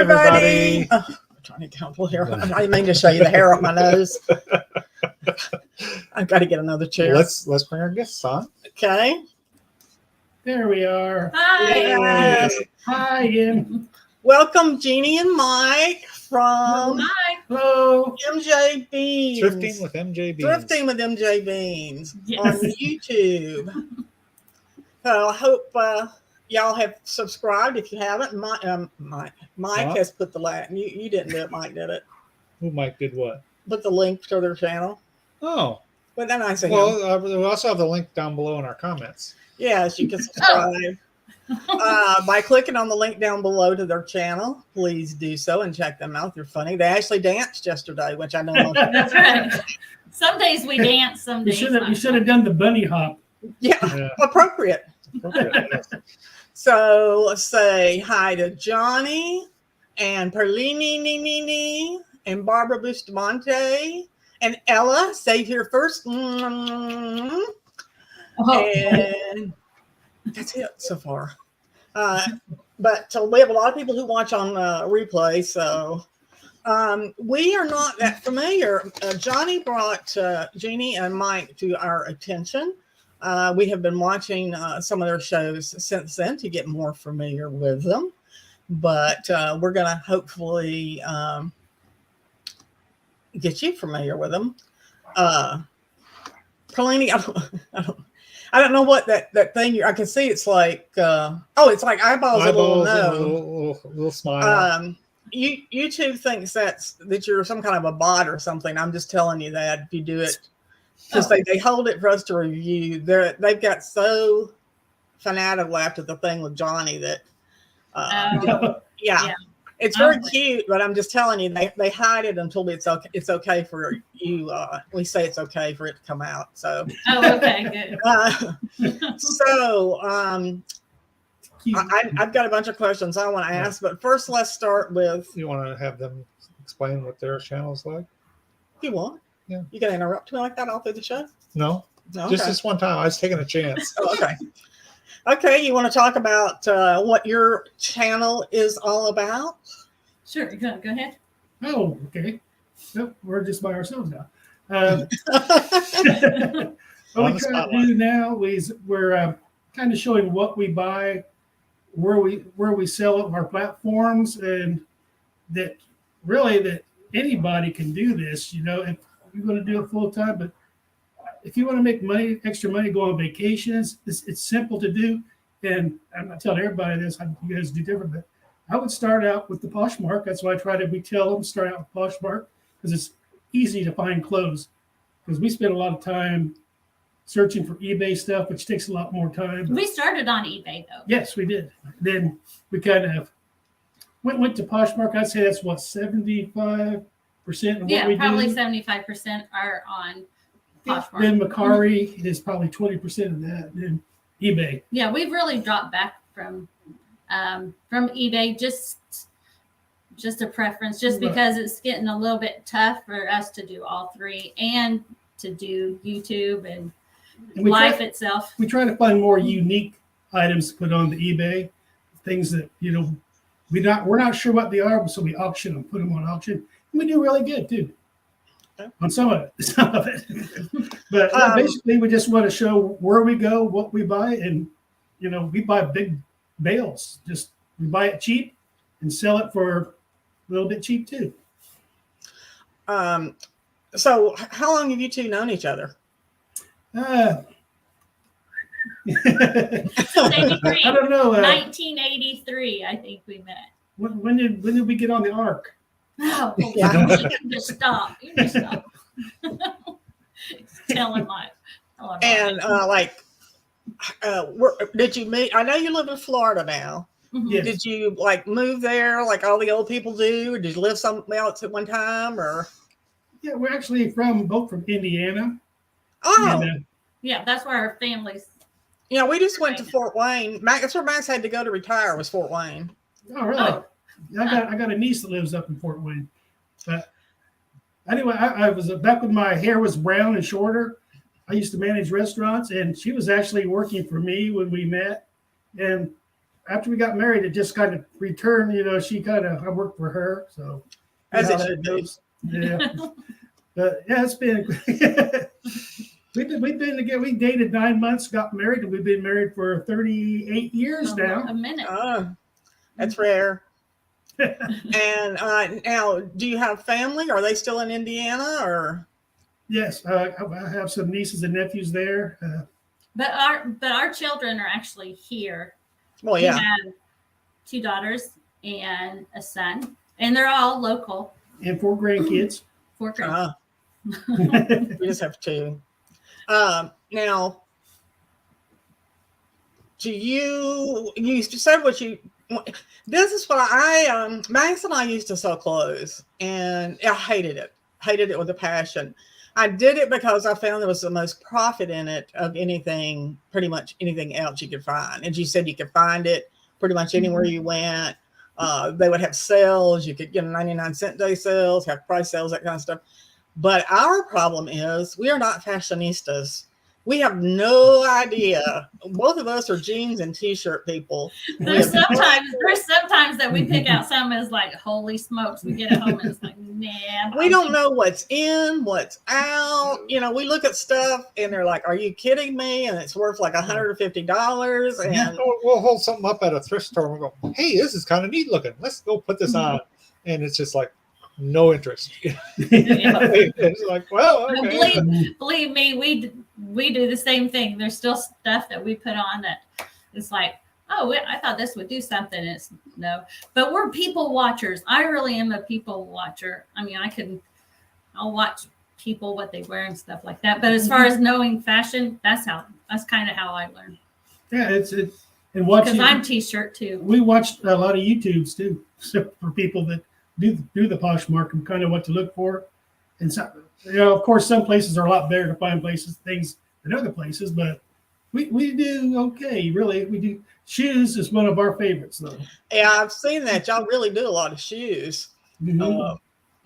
everybody. Oh, I'm trying to get a hair. I didn't mean to show you the hair up my nose. I've got to get another chair. Let's bring our guests on. Okay. There we are. Hi. Yes. Hi again. Welcome, Jeannie and Mike from Hello. MJ Beeanz. Thrifting with MJ Beeanz. Thrifting with MJ Beeanz Yes. on YouTube. So I hope y'all have subscribed. If you haven't, Mike has put the link. You didn't do it, Mike did it. Who Mike did what? Put the link to their channel. Oh. But then I say, Well, we also have the link down below in our comments. yes, you can subscribe. By clicking on the link down below to their channel, please do so and check them out. They're funny. They actually danced yesterday, which I don't know. That's right. Some days we dance, some You days should have done the bunny hop. Yeah, appropriate. Yes. So let's say hi to Johnny and Perlini and Barbara Bustamante and Ella. Stay here first. And that's it so far. But we have a lot of people who watch on replay, so we are not that familiar. Johnny brought Jeannie and Mike to our attention. We have been watching some of their shows since then to get more familiar with them, but we're going to hopefully get you familiar with them. Perlini, I don't know what that thing. I can see it's like. It's like eyeballs with a little nose. Little smile. YouTube thinks that you're some kind of a bot or something. I'm just telling you that if you do it, because they hold it for us to review. They've got so fanatical after the thing with Johnny that. Yeah. It's very cute, but I'm just telling you, they hide it until it's okay for you. We say it's okay for it to come out. So. Oh, okay, good. I've got a bunch of questions I want to ask, but first let's start with. You want to have them explain what their channel's like? You want? Yeah. You gonna interrupt me like that all through the show? No. Okay. Just this one time. I was taking a chance. Oh, okay. Okay, you want to talk about what your channel is all about? Sure, go ahead. Oh, okay. Nope, we're just by ourselves now. What we try to do now is we're kind of showing what we buy, where we sell it on our platforms, and that anybody can do this. You know, if you're going to do it full time, but if you want to make money, extra money, go on vacations, it's simple to do. And I'm not telling everybody this, you guys do different, but I would start out with the Poshmark. That's why we tell them start out with Poshmark, because it's easy to find clothes. Because we spend a lot of time searching for eBay stuff, which takes a lot more time. We started on eBay though. Yes, we did. Then we kind of went to Poshmark. I'd say that's what 75% of what we probably do. 75% are on Poshmark. Then Macari is probably 20% of that. Then eBay. Yeah, we've really dropped back from eBay, just a preference, because it's getting a little bit tough for us to do all three and to do YouTube and life itself. We try to find more unique items to put on the eBay, things that we're not sure what they are, so we auction them, put them on auction, and we do really good too. On some of it. But basically, we just want to show where we go, what we buy, and we buy big bales. Just we buy it cheap and sell it for a little bit cheap too. So how long have you two known each other? I don't know. 1983, I think we met. When did we get on the ark? Oh, Yeah. You can just stop. Telling my. And did you meet? I know you live in Florida now. Mhm. Yes. Did you move there like all the old people do, or did you live somewhere else at one time? Or Yeah, we're actually both from Indiana. And, Yeah, that's where our family's. we just went to Fort Wayne. That's where Max had to go to retire, was Fort Wayne. oh, really? Oh. I got a niece that lives up in Fort Wayne. But anyway, I was back when my hair was brown and shorter. I used to manage restaurants, and she was actually working for me when we met. And after we got married, it just kind of returned. I worked for her, so As how it that should be. goes. Yeah, but yeah, it's been. We've been together. We dated 9 months, got married, and we've been married for 38 years now. A minute. Oh, that's rare. And now, do you have family? Are they still in Indiana or? Yes, I have some nieces and nephews there. But our children are actually here. Well, We yeah. have 2 daughters and a son, and they're all local. And 4 grandkids. 4 girls. We just have 2. Now, you said what you. This is what Max and I used to sell clothes, and I hated it with a passion. I did it because I found there was the most profit in it of anything, pretty much anything else you could find. And you said you could find it pretty much anywhere you went. They would have sales. You could get 99-cent day sales, have price sales, that kind of stuff. But our problem is we are not fashionistas. We have no idea. Both of us are jeans and t-shirt people. There's sometimes that we pick out some as like, holy smokes, we get it home and it's like, nah. We don't know what's in, what's out. We look at stuff and they're like, are you kidding me? And it's worth like $150. And We'll hold something up at a thrift store and we'll go, hey, this is kind of neat looking. Let's go put this on. And it's just like, no interest. It's like, well, okay. Believe me, we do the same thing. There's still stuff that we put on that it's like, oh, I thought this would do something. It's no, but we're people watchers. I really am a people watcher. I mean, I'll watch people, what they wear and stuff like that. But as far as knowing fashion, that's kind of how I learn. Yeah, it's and watching. Because I'm t-shirt too. We watched a lot of YouTubes too, so for people that do the Poshmark and kind of what to look for. And so, of course, some places are a lot better to find things than other places, but we do okay. Really, we do. Shoes is one of our favorites, though. Yeah, I've seen that. Y'all really do a lot of shoes. Mm-hmm.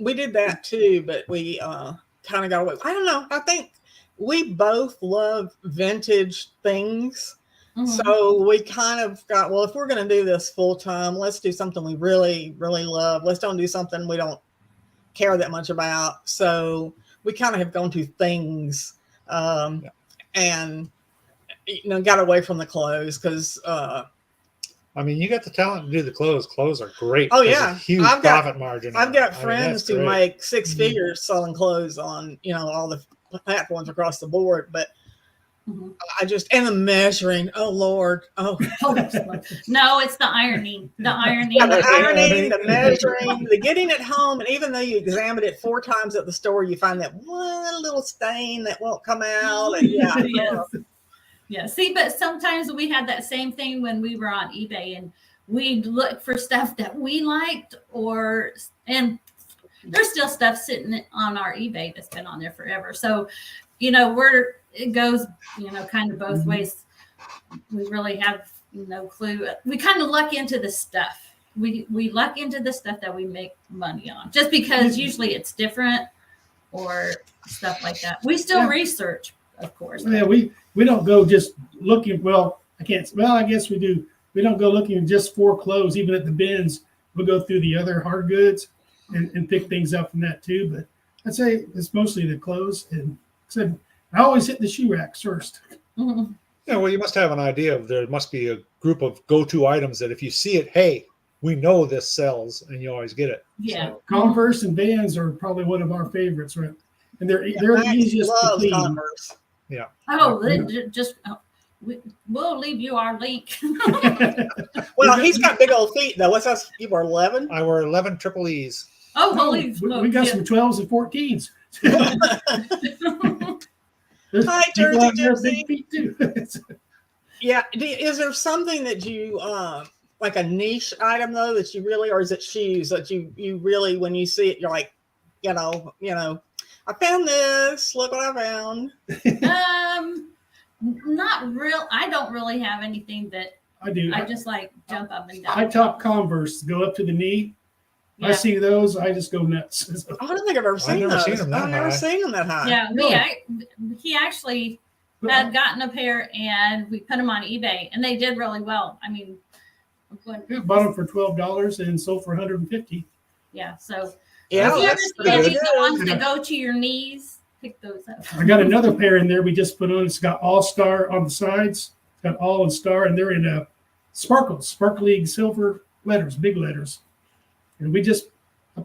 We did that too, but we kind of got away. I don't know. I think we both love vintage things. Mm-hmm. So we kind of got, well, if we're going to do this full time, let's do something we really, really love. Let's don't do something we don't care that much about. So we kind of have gone to things and, got away from the clothes because, I mean, you got the talent to do the clothes. Clothes are great. Oh, There's yeah. a huge profit margin. I've got friends who great. make 6 figures selling clothes on, all the platforms across the board. But and the measuring. Oh, Lord. Oh, no, it's the ironing. The ironing. Yeah, the ironing, the measuring, the getting it home. And even though you examined it 4 times at the store, you find that one little stain that won't come out. And Yeah. See, but sometimes we had that same thing when we were on eBay and we'd look for stuff that we liked and there's still stuff sitting on our eBay that's been on there forever. So, it goes, kind of both ways. We really have no clue. We kind of luck into the stuff. We luck into the stuff that we make money on just because usually it's different or stuff like that. We still research, of course. Yeah, we don't go just looking. Well, I guess we do. We don't go looking just for clothes. Even at the bins, we'll go through the other hard goods and pick things up from that too. But I'd say it's mostly the clothes. And so I always hit the shoe racks first. Mm-hmm. Yeah, well, you must have an idea of there must be a group of go-to items that if you see it, hey, we know this sells, and you always get it. Yeah, so, Converse and Beeanz are probably one of our favorites, right? And they're the easiest to clean. Converse. Yeah. Oh, we'll leave you our link. Well, he's got big old feet, though. What's us? You were 11? I wear 11 triple E's. Oh, holy smokes. We got some 12s and 14s. Hi, Jersey Gypsy. Big feet too. Yeah. Is there something that you, like a niche item, though, that you really, or is it shoes that you really, when you see it, you're like, I found this. Look what I found. Not real. I don't really have anything that I do. I just like jump up and down. High top Converse go up to the knee. Yeah. I see those. I just go nuts. I don't think I've ever seen those. I've never seen them that high. Yeah, he actually had gotten a pair and we put them on eBay and they did really well. I mean, Yeah, bought them for $12 and sold for $150. Yeah. So Yeah, if you ever that's see pretty any of good. the ones that go to your knees, pick those up. I got another pair in there we just put on. It's got All Star on the sides. It's got All and Star, and they're in sparkly silver letters, big letters. And we just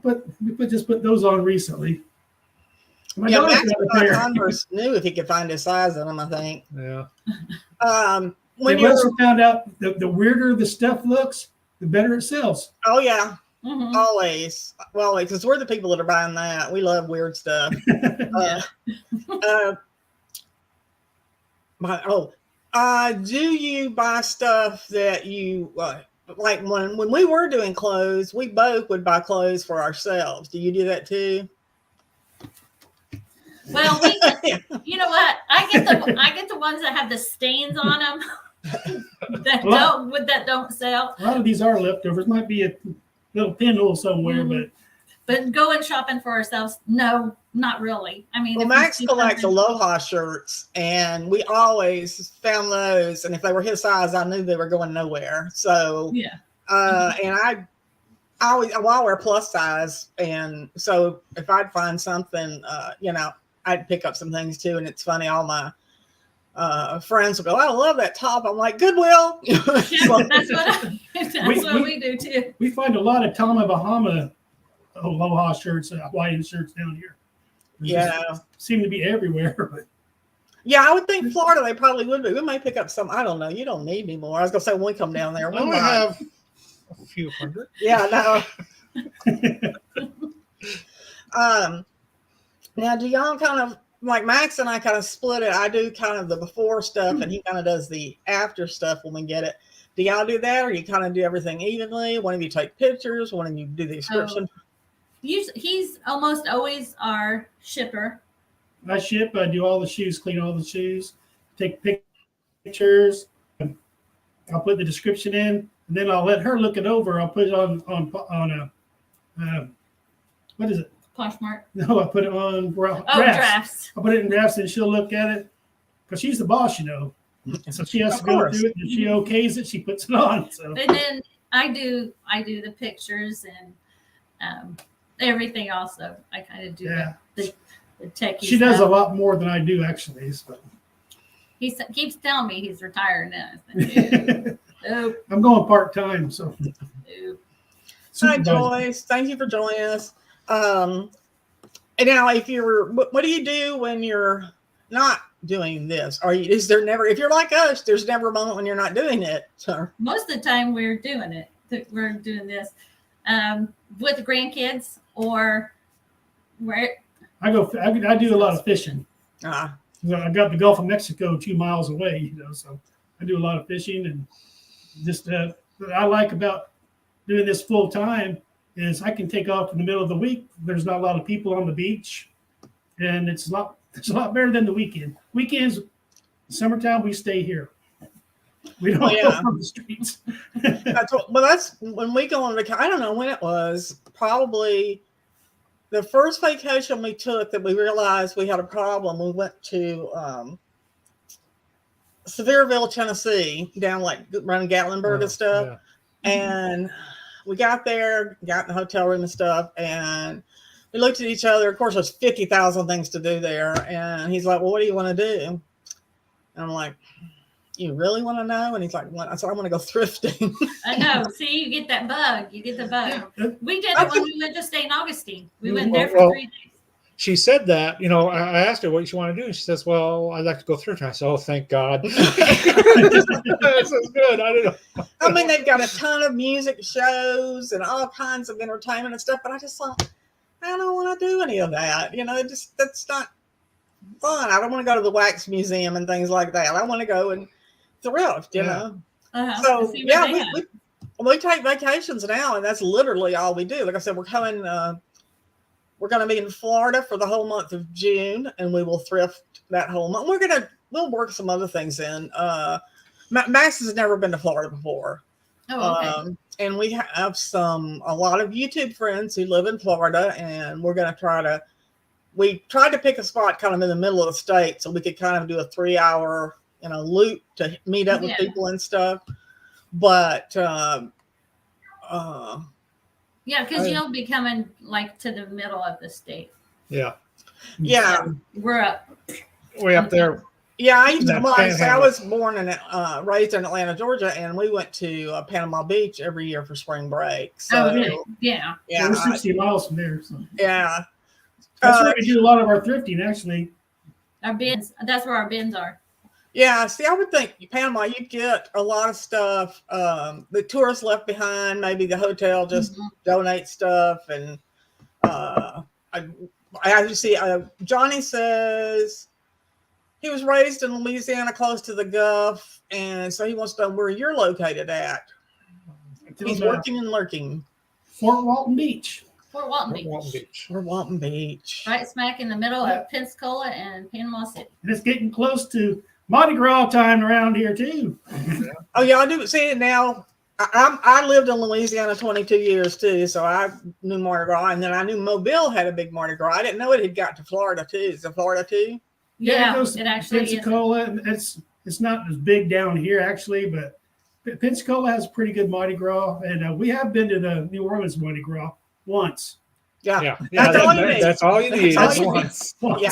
put those on recently. My Yeah, daughter's Max got a thought pair. Converse knew if he could find his size in them, I think. Yeah. When We you're, also found out the weirder the stuff looks, the better it sells. oh yeah, Mhm. always, well, because we're the people that are buying that. We love weird stuff. Do you buy stuff that you like? When we were doing clothes, we both would buy clothes for ourselves. Do you do that too? Well, you know what? I get the ones that have the stains on them that don't sell. A lot of these are leftovers. Might be a little pinhole somewhere, But going shopping for ourselves, no, not really. I mean, Well, if Max we see collects something- Aloha shirts, and we always found those. And if they were his size, I knew they were going nowhere. So, Yeah. And I always, well, I wear plus size, and so if I'd find something, I'd pick up some things too. And it's funny, all my friends will go, "I love that top." I'm like, Goodwill. Yeah, that's what we do too. we find a lot of Tommy Bahama Aloha shirts, Hawaiian shirts down here. They Yeah. just seem to be everywhere. But Yeah, I would think Florida, they probably would be. We may pick up some. I don't know. You don't need any more. I was going to say when we come down there. I only have a few hundred. Yeah, no. Now, do y'all kind of, like Max and I kind of split it. I do kind of the before stuff, and he kind of does the after stuff when we get it. Do y'all do that, or you kind of do everything evenly? One of you take pictures, one of you do the description? He's almost always our shipper. I ship. I do all the shoes, clean all the shoes, take pictures. I'll put the description in, and then I'll let her look it over. I'll put it on a what is it? Poshmark. No, I put it on Drafts. I'll put it in drafts, and she'll look at it because she's the boss, So she has Of to go course. through it. And she okays it. She puts it on. So And then I do the pictures and everything also. I kind of do the techie she does a stuff. lot more than I do, actually. So. He keeps telling me he's retired now. Like, nope, I'm going part-time, so. nope. Hi, Supervisor. Joyce. Thank you for joining us. And now, if what do you do when you're not doing this? Is there never, if you're like us, there's never a moment when you're not doing it? So, Most of the time we're doing it. We're doing this with the grandkids or where. I do a lot of fishing. uh, I got the Gulf of Mexico 2 miles away, so I do a lot of fishing. And just what I like about doing this full time is I can take off in the middle of the week. There's not a lot of people on the beach, and it's a lot better than the weekend. Weekends, summertime, we stay here. We don't go from the streets. that's when we go on vacation. I don't know when it was. Probably the first vacation we took that we realized we had a problem. We went to Sevierville, Tennessee, down like around Gatlinburg and stuff. Yeah. And we got there, got in the hotel room and stuff, and we looked at each other. Of course, there's 50,000 things to do there. And he's like, "Well, what do you want to do?" And I'm like, "You really want to know?" And he's like, "What?" I said, "I want to go thrifting." I know. See, you get that bug. You get the bug. We did it when we went to St. Augustine. We went there for 3 days. She said that, I asked her what she wanted to do. And she says, "Well, I'd like to go thrifting." I said, "Oh, thank God." This is good. I don't know. I mean, they've got a ton of music shows and all kinds of entertainment and stuff, but I just thought, I don't want to do any of that. That's not fun. I don't want to go to the wax museum and things like that. I want to go and thrift, know. Uh-huh. So See what they yeah, have. we take vacations now, and that's literally all we do. Like I said, we're coming. We're going to be in Florida for the whole month of June, and we will thrift that whole month. We'll work some other things in. Max has never been to Florida before. Oh, okay. And we have a lot of YouTube friends who live in Florida, and we're going to we tried to pick a spot kind of in the middle of the state so we could kind of do a 3-hour, loop to meet up with people and stuff. but Yeah, because you'll be coming like to the middle of the state. Yeah. yeah. We're up. Way up there. Yeah, I used to, That well, I say I panhandle. was born and raised in Atlanta, Georgia, and we went to Panama Beach every year for spring break. So, Oh, really? Yeah. yeah, We're 60 miles from there. So. yeah. That's where we do a lot of our thrifting, actually. Our bins. That's where our bins are. Yeah, see, I would think Panama, you'd get a lot of stuff. The tourists left behind, maybe the hotel just donate stuff. And I just see Johnny says he was raised in Louisiana close to the Gulf, and so he wants to know where you're located at. He's working and lurking. Fort Walton Beach. Fort Walton Beach. Walton Beach. We're Walton Beach. Right smack in the middle of Pensacola and Panama City. And it's getting close to Mardi Gras time around here, too. Oh, yeah, I do see it now. I lived in Louisiana 22 years, too, so I knew Mardi Gras. And then I knew Mobile had a big Mardi Gras. I didn't know it had got to Florida, too. Is it Florida, too? Yeah, it goes it actually Pensacola. It's not as big down here, actually, but Pensacola has a pretty good Mardi Gras. And we have been to the New Orleans Mardi Gras once. Yeah. That's all you need. That's all you need. That's all you once. Yeah.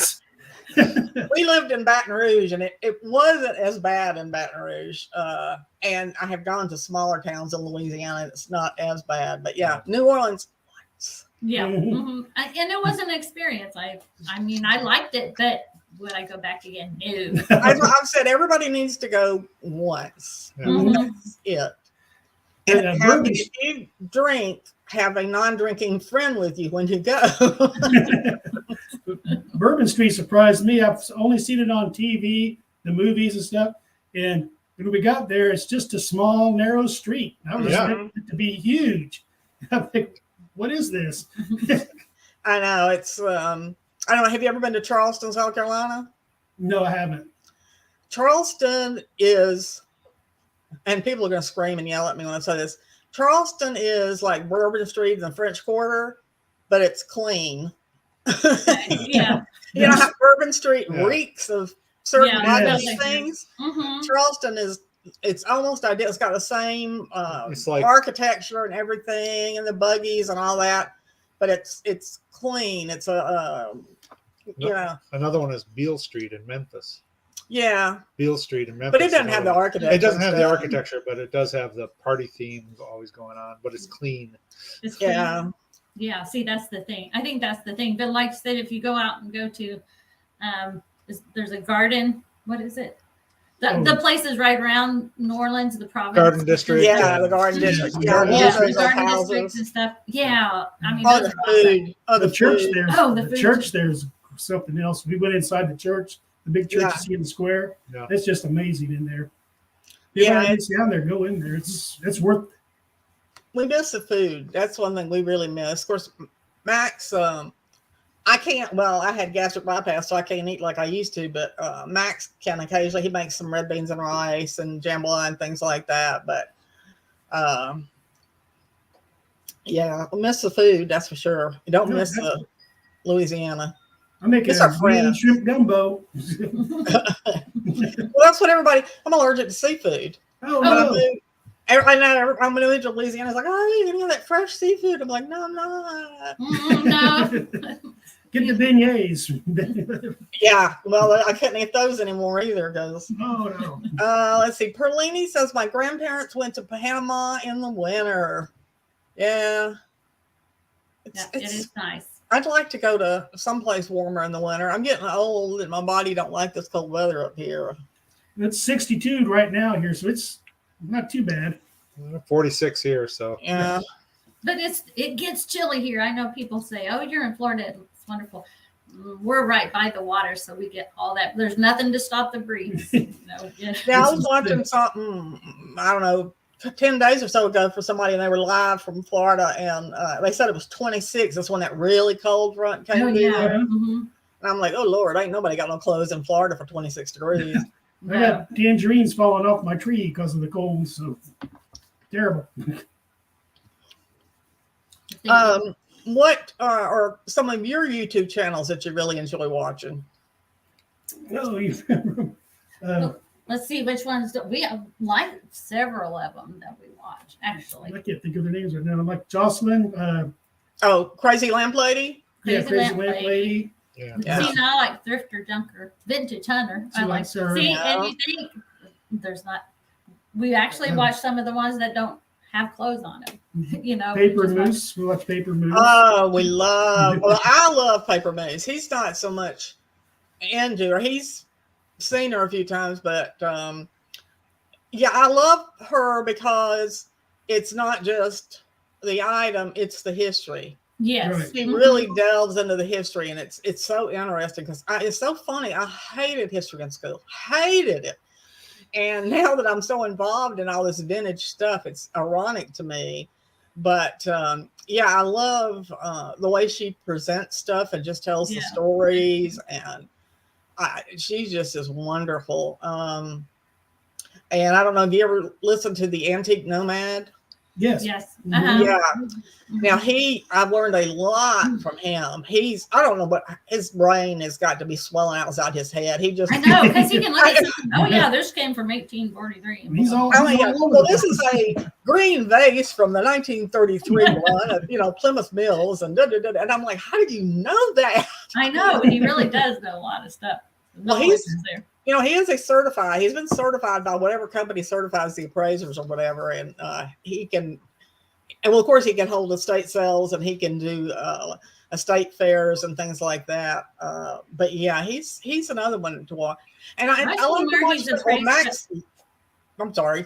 We lived in Baton Rouge, and it wasn't as bad in Baton Rouge. And I have gone to smaller towns in Louisiana. It's not as bad, but yeah, New Orleans. Yeah, and it was an experience. I mean, I liked it, but would I go back again? No. I've said everybody needs to go once. Yeah. That's it. And if you drink, have a non-drinking friend with you when you go. Bourbon Street surprised me. I've only seen it on TV, the movies and stuff. And when we got there, it's just a small, narrow street. I was expecting it to be huge. I'm like, what is this? I know. It's, I don't know. Have you ever been to Charleston, South Carolina? No, I haven't. Charleston is, and people are going to scream and yell at me when I say this. Charleston is like Bourbon Street in the French Quarter, but it's clean. Yeah. You know how Bourbon Street reeks of certain things? Charleston it's almost identical. It's got the same It's like architecture and everything, and the buggies and all that, but it's clean. It's another one is Beale Street in Memphis. Yeah. Beale Street in Memphis. But it doesn't have the architecture. It doesn't have the architecture, but it does have the party themes always going on, but it's clean. It's clean. Yeah, see, that's the thing. I think that's the thing. But like I said, if you go out and go to, there's a garden. What is it? The places right around New Orleans, the province. Garden District. Yeah, the Garden District. The garden districts and stuff. Yeah. I mean, the food. The church there. The church there's something else. We went inside the church, the big church you see in the square. Yeah. It's just amazing in there. It's down there. Go in there. It's worth. We miss the food. That's one thing we really miss. Of course, Max, I can't, I had gastric bypass, so I can't eat like I used to, but Max can occasionally. He makes some red beans and rice and jambalaya and things like that. But we miss the food, that's for sure. You don't miss the Louisiana. I'm making a green shrimp gumbo. Well, that's what I'm allergic to seafood. Oh, no. I know I'm going to Louisiana. It's like, oh, you're going to get that fresh seafood. I'm like, no, I'm not. No. Get the beignets. Yeah, well, I couldn't eat those anymore either. No. Let's see. Perlini says my grandparents went to Panama in the winter. Yeah. It is nice. I'd like to go to someplace warmer in the winter. I'm getting old and my body don't like this cold weather up here. It's 62 right now here, so it's not too bad. 46 here, so. Yeah. But it gets chilly here. I know people say, oh, you're in Florida. It's wonderful. We're right by the water, so we get all that. There's nothing to stop the breeze. Yeah, I was watching something, I don't know, 10 days or so ago for somebody, and they were live from Florida, and they said it was 26. That's when that really cold front came through. Yeah. And I'm like, oh, Lord, ain't nobody got no clothes in Florida for 26 degrees. I got tangerines falling off my tree because of the cold, so terrible. What are some of your YouTube channels that you really enjoy watching? Oh, well, let's see which ones we have, like several of them that we watch actually. I can't think of their names right now. I'm like Jocelyn. Crazy Lamp Lady. Crazy Lamp Lady. Yeah. See, now I like Thrifter Junker, Vintage Hunter. I like. likes her. See, Yeah. and you think there's not. We actually watch some of the ones that don't have clothes on them. You know, Paper Moose. We watch Paper Moose. Oh, we love. Well, I love Paper Moose. He's not so much into her. He's seen her a few times, but yeah, I love her because it's not just the item; it's the history. Yes, Right. She really delves into the history, and it's so interesting because it's so funny. I hated history in school, hated it, and now that I'm so involved in all this vintage stuff, it's ironic to me. But yeah, I love the way she presents stuff and just tells the stories, and she just is wonderful. And I don't know, have you ever listened to the Antique Nomad? Yes. Yes. Yeah. Now I've learned a lot from him. I don't know, but his brain has got to be swelling outside his head. He just, I know, because he can look at something. Oh yeah, this came from 1843. He's all. oh yeah. all over Well, the this is a green vase from the 1933 one of, Plymouth Mills, and and I'm like, how did you know that? I know, and he really does know a lot of stuff. Well, Knowledge is there. He is he's been certified by whatever company certifies the appraisers or whatever, and he can, and well, of course, he can hold estate sales, and he can do estate fairs and things like that. But yeah, he's another one to watch. And I love to watch Max. I'm sorry.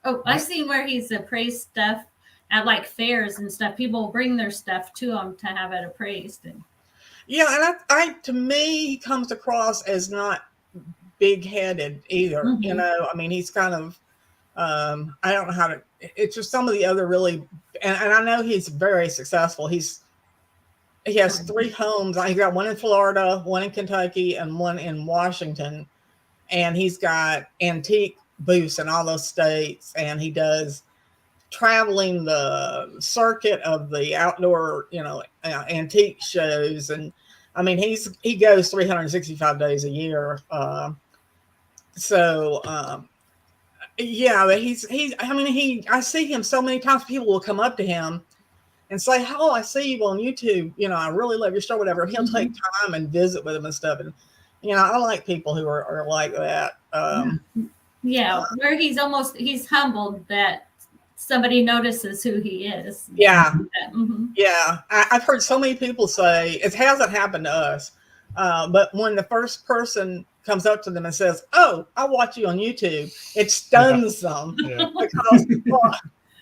Oh, I've seen where he's appraised stuff at like fairs and stuff. People bring their stuff to him to have it appraised. And yeah, and I to me, he comes across as not big-headed either. Mm-hmm. I mean, he's kind of I don't know how to, it's just some of the other really, and I know he's very successful. He has 3 homes. He got one in Florida, one in Kentucky, and one in Washington, and he's got antique booths in all those states, and he does traveling the circuit of the outdoor antique shows. And I mean, he goes 365 days a year. Yeah, but I see him so many times. People will come up to him and say, "Oh, I see you on YouTube. I really love your show, whatever." And he'll take time and visit with them and stuff. And I like people who are like that. Where he's humbled that somebody notices who he is. Yeah, Mm-hmm. yeah. I've heard so many people say it hasn't happened to us, but when the first person comes up to them and says, "Oh, I watch you on YouTube," it stuns them because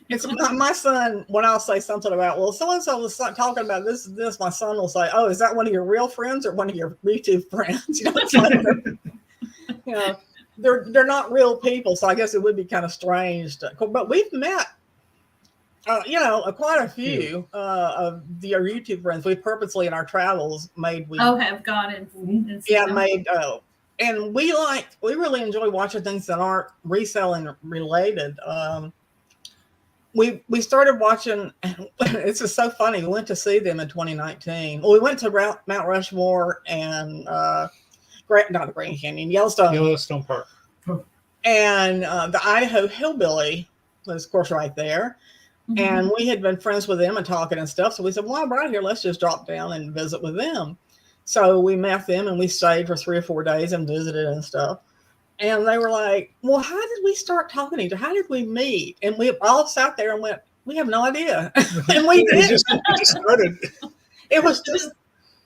it's my son. When I'll say something about, well, so and so was talking about this and this, my son will say, "Oh, is that one of your real friends or one of your YouTube friends?" It's like, they're not real people, so I guess it would be kind of strange. But we've met, quite a few of our YouTube friends. We purposely in our travels have gone and made. And we really enjoy watching things that aren't reselling related. We started watching. It's just so funny. We went to see them in 2019. Well, we went to Mount Rushmore and not the Grand Canyon, Yellowstone Park, and the Idaho Hillbilly was, of course, right there. Mm-hmm. And we had been friends with them and talking and stuff. So we said, "Well, we're out here. Let's just drop down and visit with them." So we met them and we stayed for 3 or 4 days and visited and stuff. And they were like, "Well, how did we start talking to each other? How did we meet?" And we all sat there and went, "We have no idea." And we did. just started. It was just,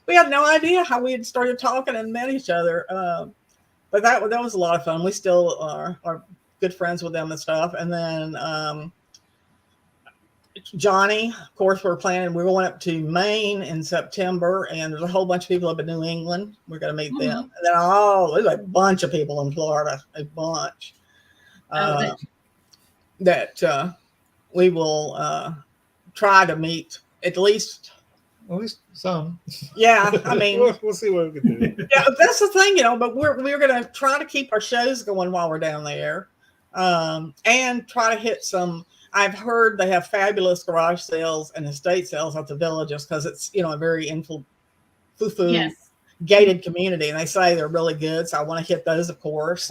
we had no idea how we had started talking and met each other. But that was a lot of fun. We still are good friends with them and stuff. And then Johnny, of course, we're going up to Maine in September, and there's a whole bunch of people up in New England. We're going to meet them. And then there's a bunch of people in Florida, a bunch that we will try to meet at least some. Yeah, I mean, we'll see what we can do. Yeah, that's the thing, but we're going to try to keep our shows going while we're down there, and try to hit some. I've heard they have fabulous garage sales and estate sales at the villages because it's a very foo-foo gated community, and they say they're really good. So I want to hit those, of course.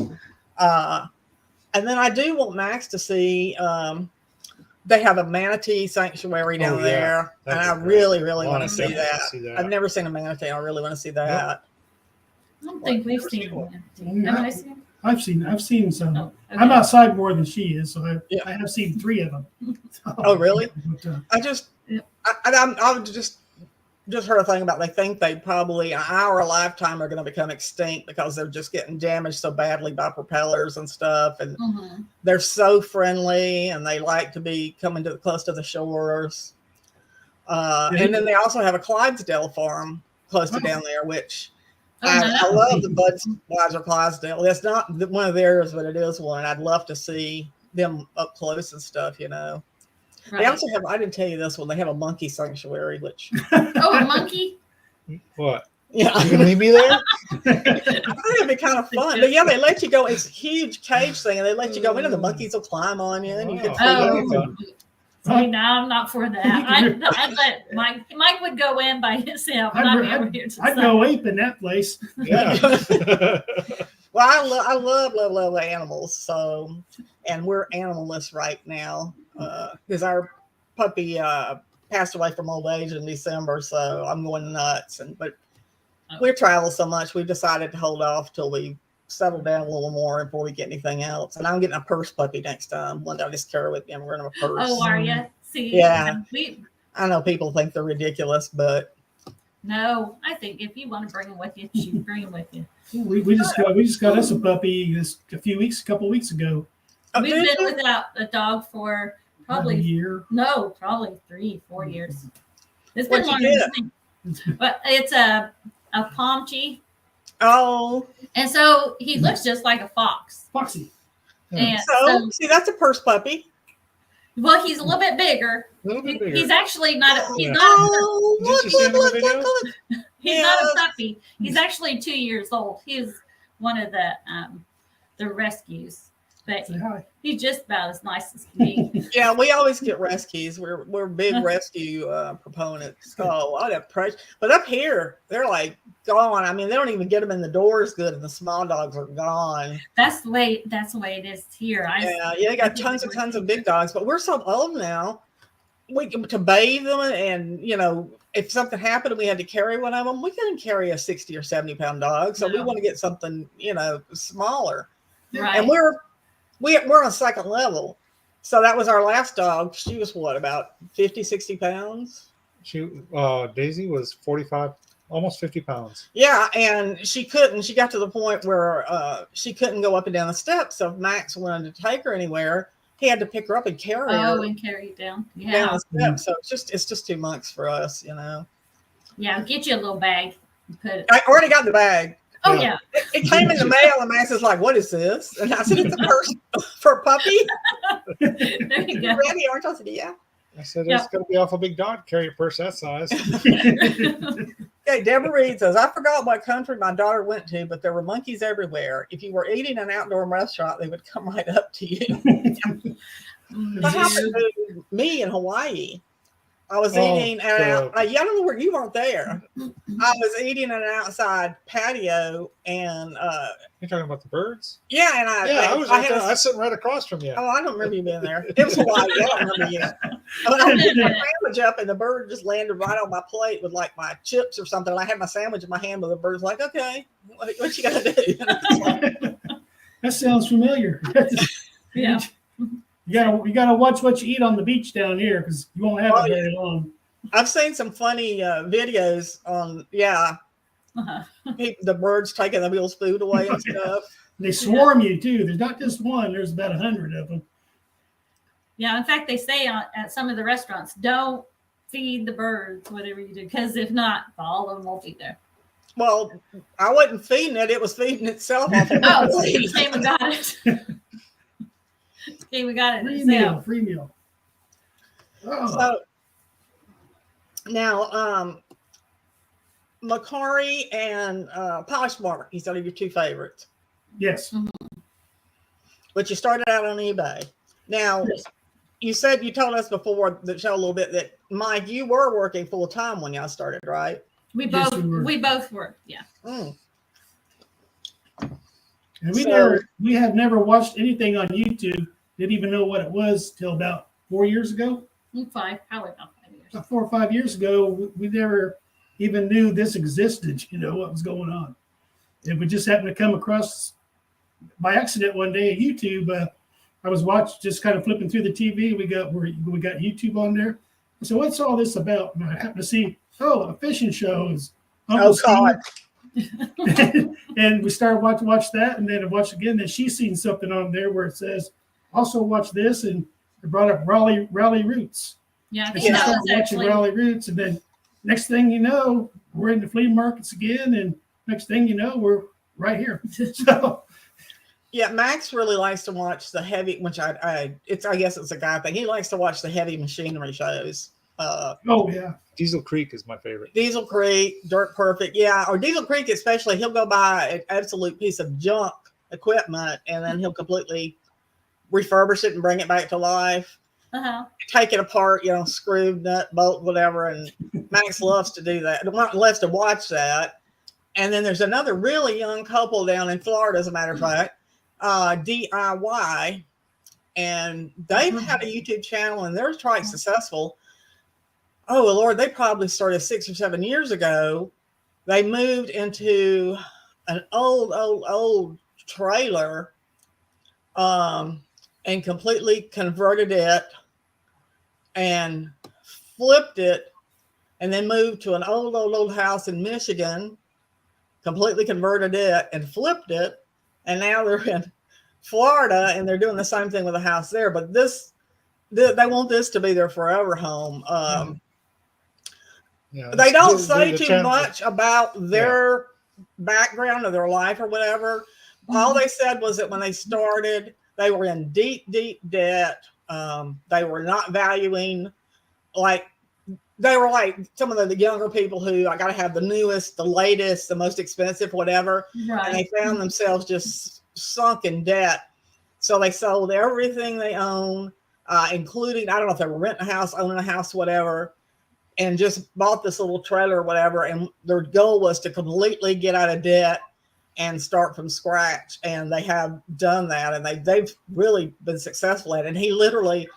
And then I do want Max to see. They have a manatee sanctuary down there, and I really want to see that. I've never seen a manatee. I really want to see that. Yep. I don't think we've seen one. Have I seen? I've seen some. Oh, okay. I'm outside more than she is, so I have seen 3 of them. Oh, really? But, I just heard a thing about they think they probably in our lifetime are going to become extinct because they're just getting damaged so badly by propellers and stuff, and they're so friendly and they like to be coming to close to the shores. And then they also have a Clydesdale farm close to down there, which I love the Budweiser Clydesdale. It's not one of theirs, but it is one. I'd love to see them up close and stuff, you know. Right. They also have, I didn't tell you this one, they have a monkey sanctuary, which. Oh, a monkey? What? Yeah. You gonna leave me there? I think it'd be kind of fun. But yeah, they let you go. It's a huge cage thing, and they let you go in, and the monkeys will climb on you, and you can See, now I'm not for that. I'd let Mike would go in by himself. I'd go ape in that place. Yeah. Well, I love animals. So, and we're animalists right now because our puppy passed away from old age in December. So I'm going nuts. But we travel so much, we've decided to hold off till we settle down a little more before we get anything else. And I'm getting a purse puppy next time. One that I just carry with me. I'm wearing a purse. Oh, are you? See, yeah. I know people think they're ridiculous, but no, I think if you want to bring them with you, you should bring them with you. We just got us a puppy a couple weeks ago. We've been without a dog for probably a year. No, probably 3-4 years. It's been longer than me. But it's a Pomchi. Oh. And so he looks just like a fox. Foxy. And so see, that's a purse puppy. Well, he's a little bit bigger. He's actually not a he's not oh, look. He's not a puppy. He's actually 2 years old. He's one of the rescues. But he's just about as nice as me. Yeah, we always get rescues. We're big rescue proponents. So I'd have pressure. But up here, they're like gone. I mean, they don't even get them in the doors good, and the small dogs are gone. That's the way it is here. They got tons of big dogs, but we're so old now. We to bathe them, and you know, if something happened and we had to carry one of them, we couldn't carry a 60 or 70 pound dog. So we want to get something, you know, smaller. Right. And we're on second level. So that was our last dog. She was what, about 50, 60 pounds? Daisy was 45, almost 50 pounds. Yeah, and she got to the point where she couldn't go up and down the steps. So if Max wanted to take her anywhere, he had to pick her up and carry her. Oh, and carry it down. Yeah. Down the steps. So it's just too much for us, you know. Yeah, get you a little bag. I already got the bag. Oh, yeah. It came in the mail, and Max is like, what is this? And I said, it's a purse for a puppy. There you go. Ready, aren't I? I said, yeah. I said, it's going to be awful big dog to carry a purse that size. Okay, Deborah Reed says, I forgot what country my daughter went to, but there were monkeys everywhere. If you were eating in an outdoor restaurant, they would come right up to you. What happened to me in Hawaii? I was eating, and I don't know where you weren't there. I was eating in an outside patio, and you're talking about the birds? Yeah, and I was sitting right across from you. Oh, I don't remember you being there. It was Hawaii. I don't remember you. But I picked my sandwich up, and the bird just landed right on my plate with like my chips or something. And I had my sandwich in my hand, but the bird's like, "Okay, what you gotta do?" That sounds familiar. Yeah. You gotta watch what you eat on the beach down here because you won't have it very long. I've seen some funny videos on the birds taking the people's food away and stuff. They swarm you too. There's not just one. There's about 100 of them. Yeah, in fact, they say at some of the restaurants, don't feed the birds, whatever you do, because if not, all of them won't be there. Well, I wasn't feeding it; it was feeding itself. Oh, you came and got it. Okay, we got it. Free meal. Oh. So now, Macari and Poshmark, these are your two favorites. Yes. But you started out on eBay. Now, you said you told us before the show a little bit that Mike, you were working full time when y'all started, right? We both worked. Yeah. And So- we have never watched anything on YouTube. Didn't even know what it was till about 4 years ago. Probably about 5 years. About 4 or 5 years ago, we never even knew this existed. What was going on. And we just happened to come across by accident one day at YouTube. I was just kind of flipping through the TV. We got YouTube on there. So what's all this about? And I happened to see, a fishing show is Uncle God. Steve. And we started watch that, and then I watched again. Then she's seen something on there where it says, also watch this, and it brought up Raleigh Roots. Yeah, I And think she that started was watching actually. Raleigh Roots, and then next thing you know, we're in the flea markets again, and next thing you know, we're right here. So Yeah, Max really likes to watch the heavy, which I guess it's a guy thing. He likes to watch the heavy machinery shows. oh yeah. Diesel Creek is my favorite. Diesel Creek, Dirt Perfect, yeah, or Diesel Creek especially. He'll go buy an absolute piece of junk equipment, and then he'll completely refurbish it and bring it back to life. Uh-huh. Take it apart, screw, nut, bolt, whatever. And Max loves to do that. Loves to watch that. And then there's another really young couple down in Florida, as a matter of fact, DIY, and they've had a YouTube channel, and they're quite successful. Oh Lord, they probably started 6 or 7 years ago. They moved into an old trailer, and completely converted it and flipped it, and then moved to an old house in Michigan, completely converted it and flipped it, and now they're in Florida, and they're doing the same thing with a house there. But they want this to be their forever home. Yeah, They don't the say too channel- much about their background or their life or whatever. All they said was that when they started, they were in deep debt. They were not valuing, they were like some of the younger people who, I got to have the newest, the latest, the most expensive, whatever. Right. And they found themselves just sunk in debt. So they sold everything they own, including, I don't know if they were renting a house, owning a house, whatever, and just bought this little trailer or whatever. And their goal was to completely get out of debt and start from scratch. And they have done that, and they've really been successful at it. And he literally,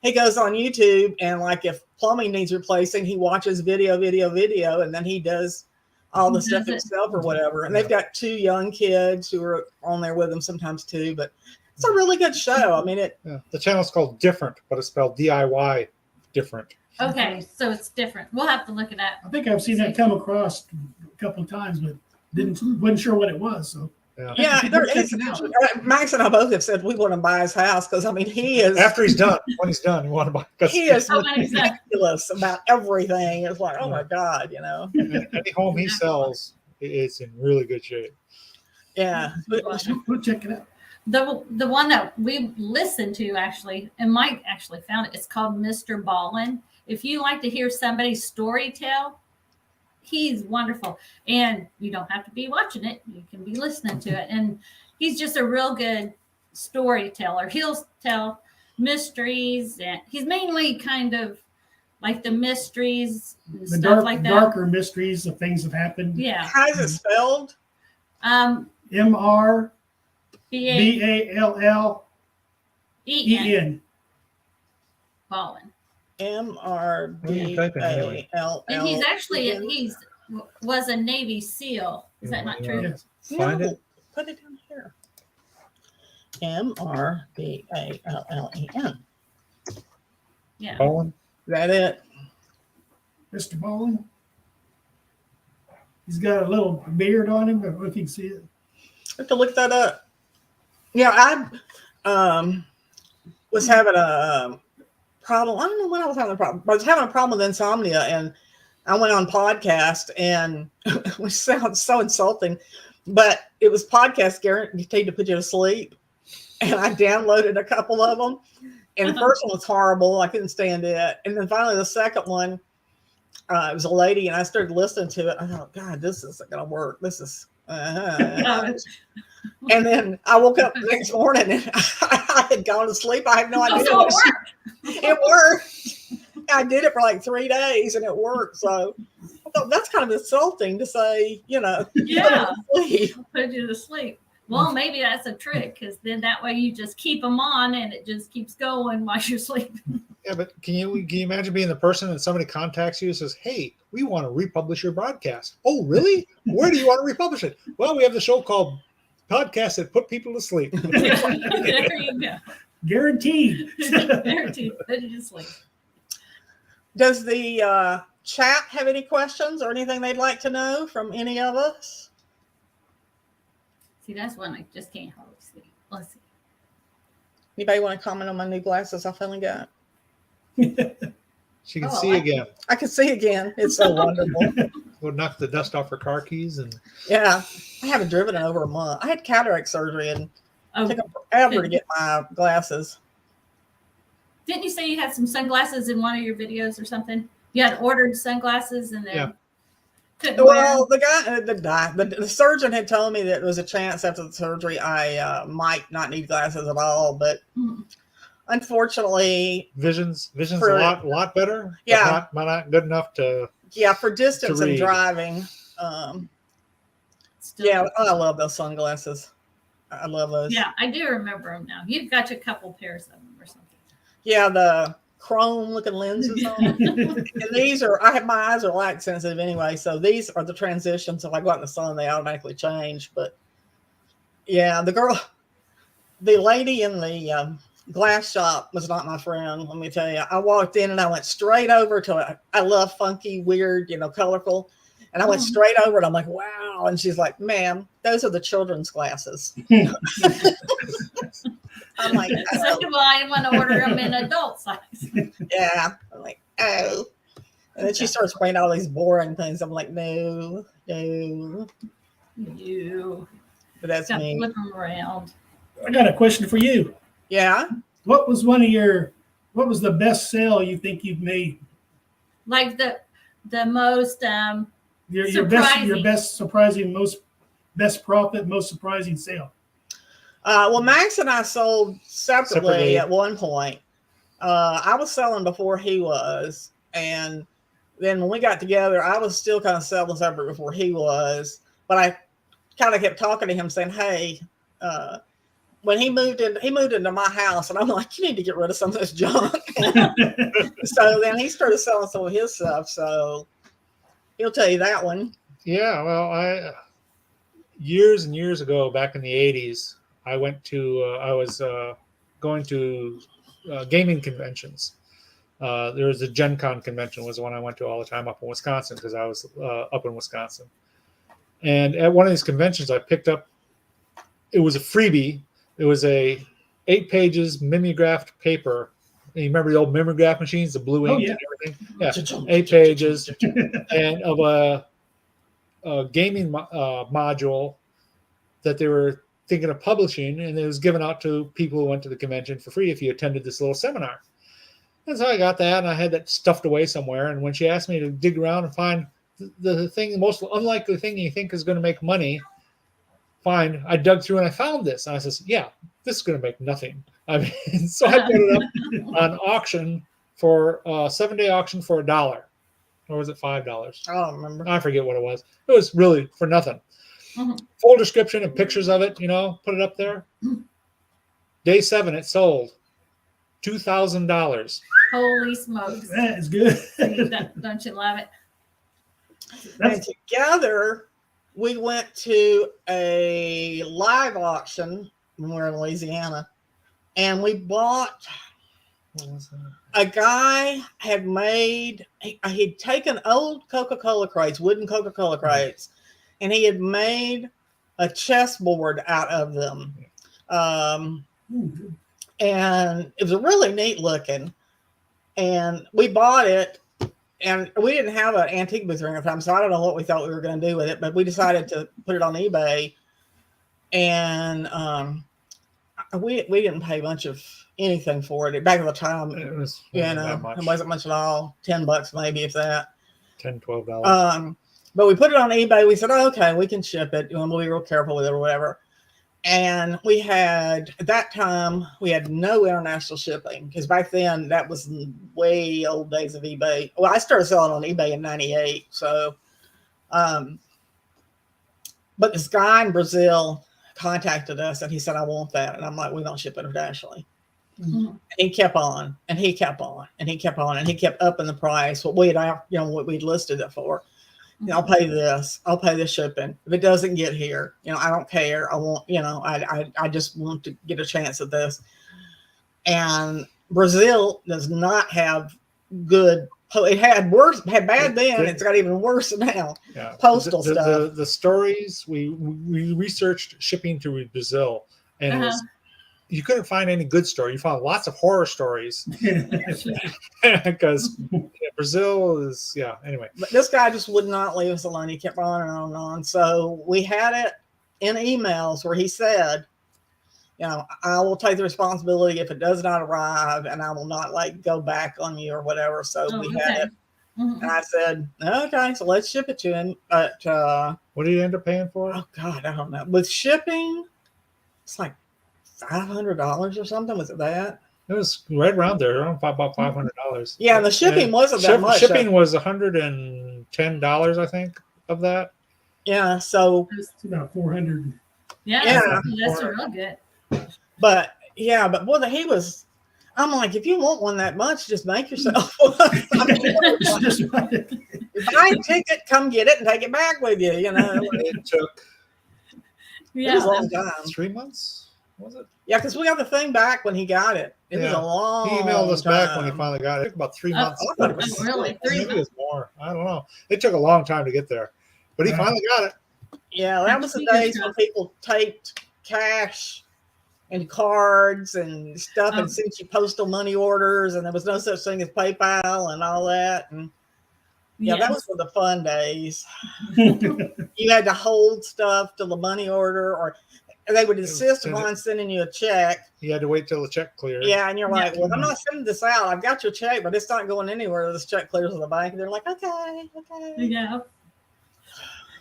he goes on YouTube, and like if plumbing needs replacing, he watches video, and then he does all the stuff himself or whatever. And they've got 2 young kids who are on there with them sometimes too. But it's a really good show. I mean, the channel's called Different, but it's spelled DIY different. Okay, so it's different. We'll have to look it up. I think I've seen that come across a couple of times, but wasn't sure what it was. So yeah, there Check is. it out. Max and I both have said we want to buy his house because, I mean, he is. After he's done, when he's done, you want to buy. 'cause He is Oh, exactly. ridiculous about everything. It's like, oh my God, any home he sells is in really good shape. Yeah. we'll check it out. The one that we listened to actually, and Mike actually found it. It's called Mr. Ballin. If you like to hear somebody's story tell, he's wonderful. And you don't have to be watching it. You can be listening to it. And he's just a real good storyteller. He'll tell mysteries, and he's mainly kind of like the mysteries and The stuff like that. darker mysteries of things that happened. Yeah. How is it spelled? MRBALLEN. B-A-E-N. Ballin. MRBALL. And he's actually was a Navy SEAL. Is that not true? Yes. Find it. Put it down here. MRBALLEN. Yeah. Colin? That it? Mr. Ballin. He's got a little beard on him, but if you can see it. I have to look that up. Yeah, I was having a problem. I don't know when I was having a problem, but I was having a problem with insomnia, and I went on podcast, and it sounds so insulting, but it was podcast guaranteed to put you to sleep. And I downloaded a couple of them, and the first one was horrible. I couldn't stand it. And then finally the second one, it was a lady, and I started listening to it. I thought, God, this isn't going to work. This is, and then I woke up the next morning, and I had gone to sleep. I have no idea. So it worked. It worked. I did it for like 3 days, and it worked. So I thought that's kind of insulting to say, Yeah. sleep. Put you to sleep. Well, maybe that's a trick, because then that way you just keep them on and it just keeps going while you're sleeping. Yeah, but can you imagine being the person and somebody contacts you and says, "Hey, we want to republish your broadcast." Oh, really? Where do you want to republish it? Well, we have the show called Podcasts That Put People to Sleep. There you go. Guaranteed. Guaranteed. Put you to sleep. Does the chat have any questions or anything they'd like to know from any of us? See, that's one I just can't hardly see. Let's see. Anybody want to comment on my new glasses I finally got? She can Oh, I see like again. I can see again. It's so wonderful. We'll knock the dust off her car keys and Yeah, I haven't driven in over a month. I had cataract surgery and Oh, it took forever to get my glasses. didn't you say you had some sunglasses in one of your videos or something? You had ordered sunglasses and then Yeah. couldn't wear Well, them? the surgeon had told me that there was a chance after the surgery I might not need glasses at all, but Mhm. unfortunately, vision's For- a lot better. Yeah. but not good enough to. yeah, for distance To and read. driving, Still- yeah, I love those sunglasses. I love those. Yeah, I do remember them now. You've got a couple pairs of them or something. Yeah, the chrome looking lenses on them. And these are, my eyes are light sensitive anyway, so these are the transitions. If I go out in the sun, they automatically change. But yeah, the lady in the glass shop was not my friend. Let me tell you, I walked in and I went straight over to I love funky, weird, colorful. And I went straight over and I'm like, wow. And she's like, ma'am, those are the children's glasses. I'm like, So, well, I want to order them in adult size. yeah. I'm like, oh. And then she starts playing all these boring things. I'm like, no. You But that's got to me. flip them around. I got a question for you. Yeah. What was what was the best sale you think you've made? Like the most Your best surprising, best profit, most surprising sale. Well, Max and I sold separately Separately. at one point. I was selling before he was. And then when we got together, I was still kind of selling separate before he was. But I kind of kept talking to him saying, hey, when he moved into my house, and I'm like, you need to get rid of some of this junk. So then he started selling some of his stuff. So he'll tell you that one. Yeah, well, I years and years ago, back in the '80s, I went to I was going to gaming conventions. There was a Gen Con convention was the one I went to all the time up in Wisconsin because I was up in Wisconsin. And at one of these conventions, I picked up. It was a freebie. It was a 8 pages mimeographed paper. And you remember the old mimeograph machines, the blue ink and everything? Yeah, 8 pages and of a gaming module that they were thinking of publishing, and it was given out to people who went to the convention for free if you attended this little seminar. And so I got that, and I had that stuffed away somewhere. And when she asked me to dig around and find the thing, the most unlikely thing you think is going to make money, I dug through and I found this. And I says, yeah, this is going to make nothing. I mean, so I put it up on auction for a 7-day auction for $1. Or was it $5? I don't remember. I forget what it was. It was really for nothing. Mhm. Full description and pictures of it, put it up there. Day 7, it sold $2,000. Holy smokes. That is good. See, don't you love it? And together, we went to a live auction when we were in Louisiana, and we bought. What was that? A guy had made. He'd taken old Coca-Cola crates, wooden Coca-Cola crates, and he had made a chessboard out of them. And it was really neat looking. And we bought it. And we didn't have an antique booth during the time, so I don't know what we thought we were going to do with it, but we decided to put it on eBay. And we didn't pay much of anything for it. Back at the time, It was it wasn't much at all. $10 maybe, if that. $10, $12. But we put it on eBay. We said, oh, okay, we can ship it. We'll be real careful with it or whatever. And we had, at that time, we had no international shipping because back then that was way old days of eBay. Well, I started selling on eBay in 98. So, but this guy in Brazil contacted us and he said, I want that. And I'm like, we don't ship internationally. Mhm. And he kept on and he kept on and he kept on and he kept upping the price, what we'd listed it for. I'll pay this. I'll pay the shipping. If it doesn't get here, I don't care. I want, I just want to get a chance at this. And Brazil does not have good. It had bad then. It's got even worse now. Yeah. Postal stuff. The stories we researched shipping to Brazil, and it was, you couldn't find any good story. You found lots of horror stories because Brazil is anyway. But this guy just would not leave us alone. He kept on and on and on. So we had it in emails where he said, I will take the responsibility if it does not arrive, and I will not go back on you or whatever. So we had it. And I said, okay, so let's ship it to him. But what did you end up paying for it? Oh God, I don't know. With shipping, it's like $500 or something. Was it that? It was right around there, around about $500. Yeah, the shipping wasn't that much. Shipping was $110, I think, of that. Yeah, so it's about 400. Yeah, that's real good. But boy, he was. I'm like, if you want one that much, just make yourself one. Buy a ticket, come get it, and take it back with you. It took. It was a long time. 3 months, was it? Yeah, because we got the thing back when he got it. It was a long. He emailed us time. back when he finally got it. It took about 3 months. I thought it was really 3 Maybe months. it was more. I don't know. It took a long time to get there, but he finally got it. Yeah, that was the days when people taped cash and cards and stuff and sent you postal money orders, and there was no such thing as PayPal and all that. And that was for the fun days. You had to hold stuff till the money order, or they would insist upon sending you a check. You had to wait till the check cleared. Yeah, and you're like, well, I'm not sending this out. I've got your check, but it's not going anywhere. This check clears in the bank. And they're like, okay.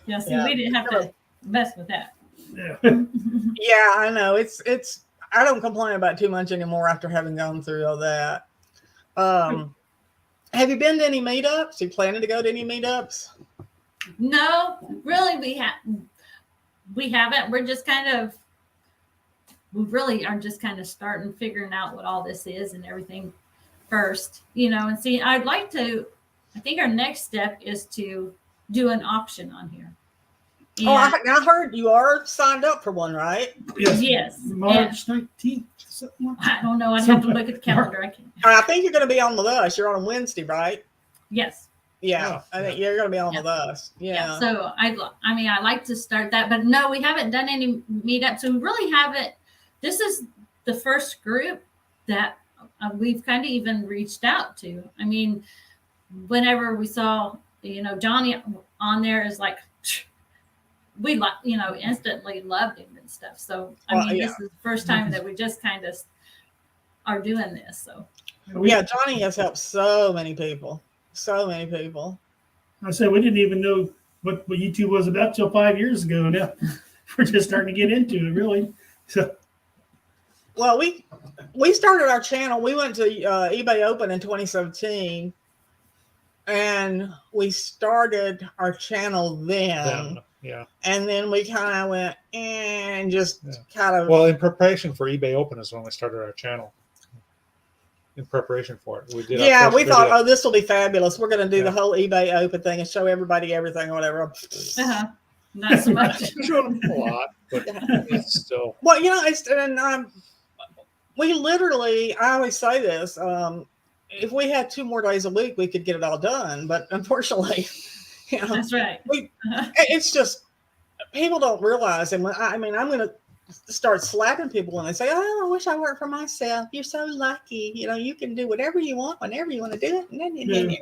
Yeah, see, we didn't have to mess with that. Yeah, I know. It's I don't complain about it too much anymore after having gone through all that. Have you been to any meetups? Are you planning to go to any meetups? No, really, we haven't. We really are just kind of starting figuring out what all this is and everything first, and see, I think our next step is to do an auction on here. And I heard you are signed up for one, right? Yes. March 19th. I don't know. I'd have to look at the calendar. I think you're going to be on with us. You're on Wednesday, right? Yes. Yeah, I think you're going to be on with us. Yeah. So I like to start that, but no, we haven't done any meetups. So we really haven't. This is the first group that we've kind of even reached out to. I mean, whenever we saw, Johnny on there is like, we instantly loved him and stuff. So this is the first time that we just kind of are doing this. So Johnny has helped so many people. I said we didn't even know what YouTube was about till 5 years ago. Now we're just starting to get into it, really. So, well, we started our channel. We went to eBay Open in 2017, and we started our channel then. Yeah. And then we kind of went and just kind of. Well, in preparation for eBay Open is when we started our channel. In preparation for it, we did. We thought, this will be fabulous. We're going to do the whole eBay Open thing and show everybody everything or whatever. Not so much. Showed them a lot, but it's still. Well, we literally. I always say this. If we had 2 more days a week, we could get it all done. But unfortunately. That's right. It's just people don't realize, and I'm going to start slapping people when they say, "Oh, I wish I worked for myself." You're so lucky, you can do whatever you want whenever you want to do it.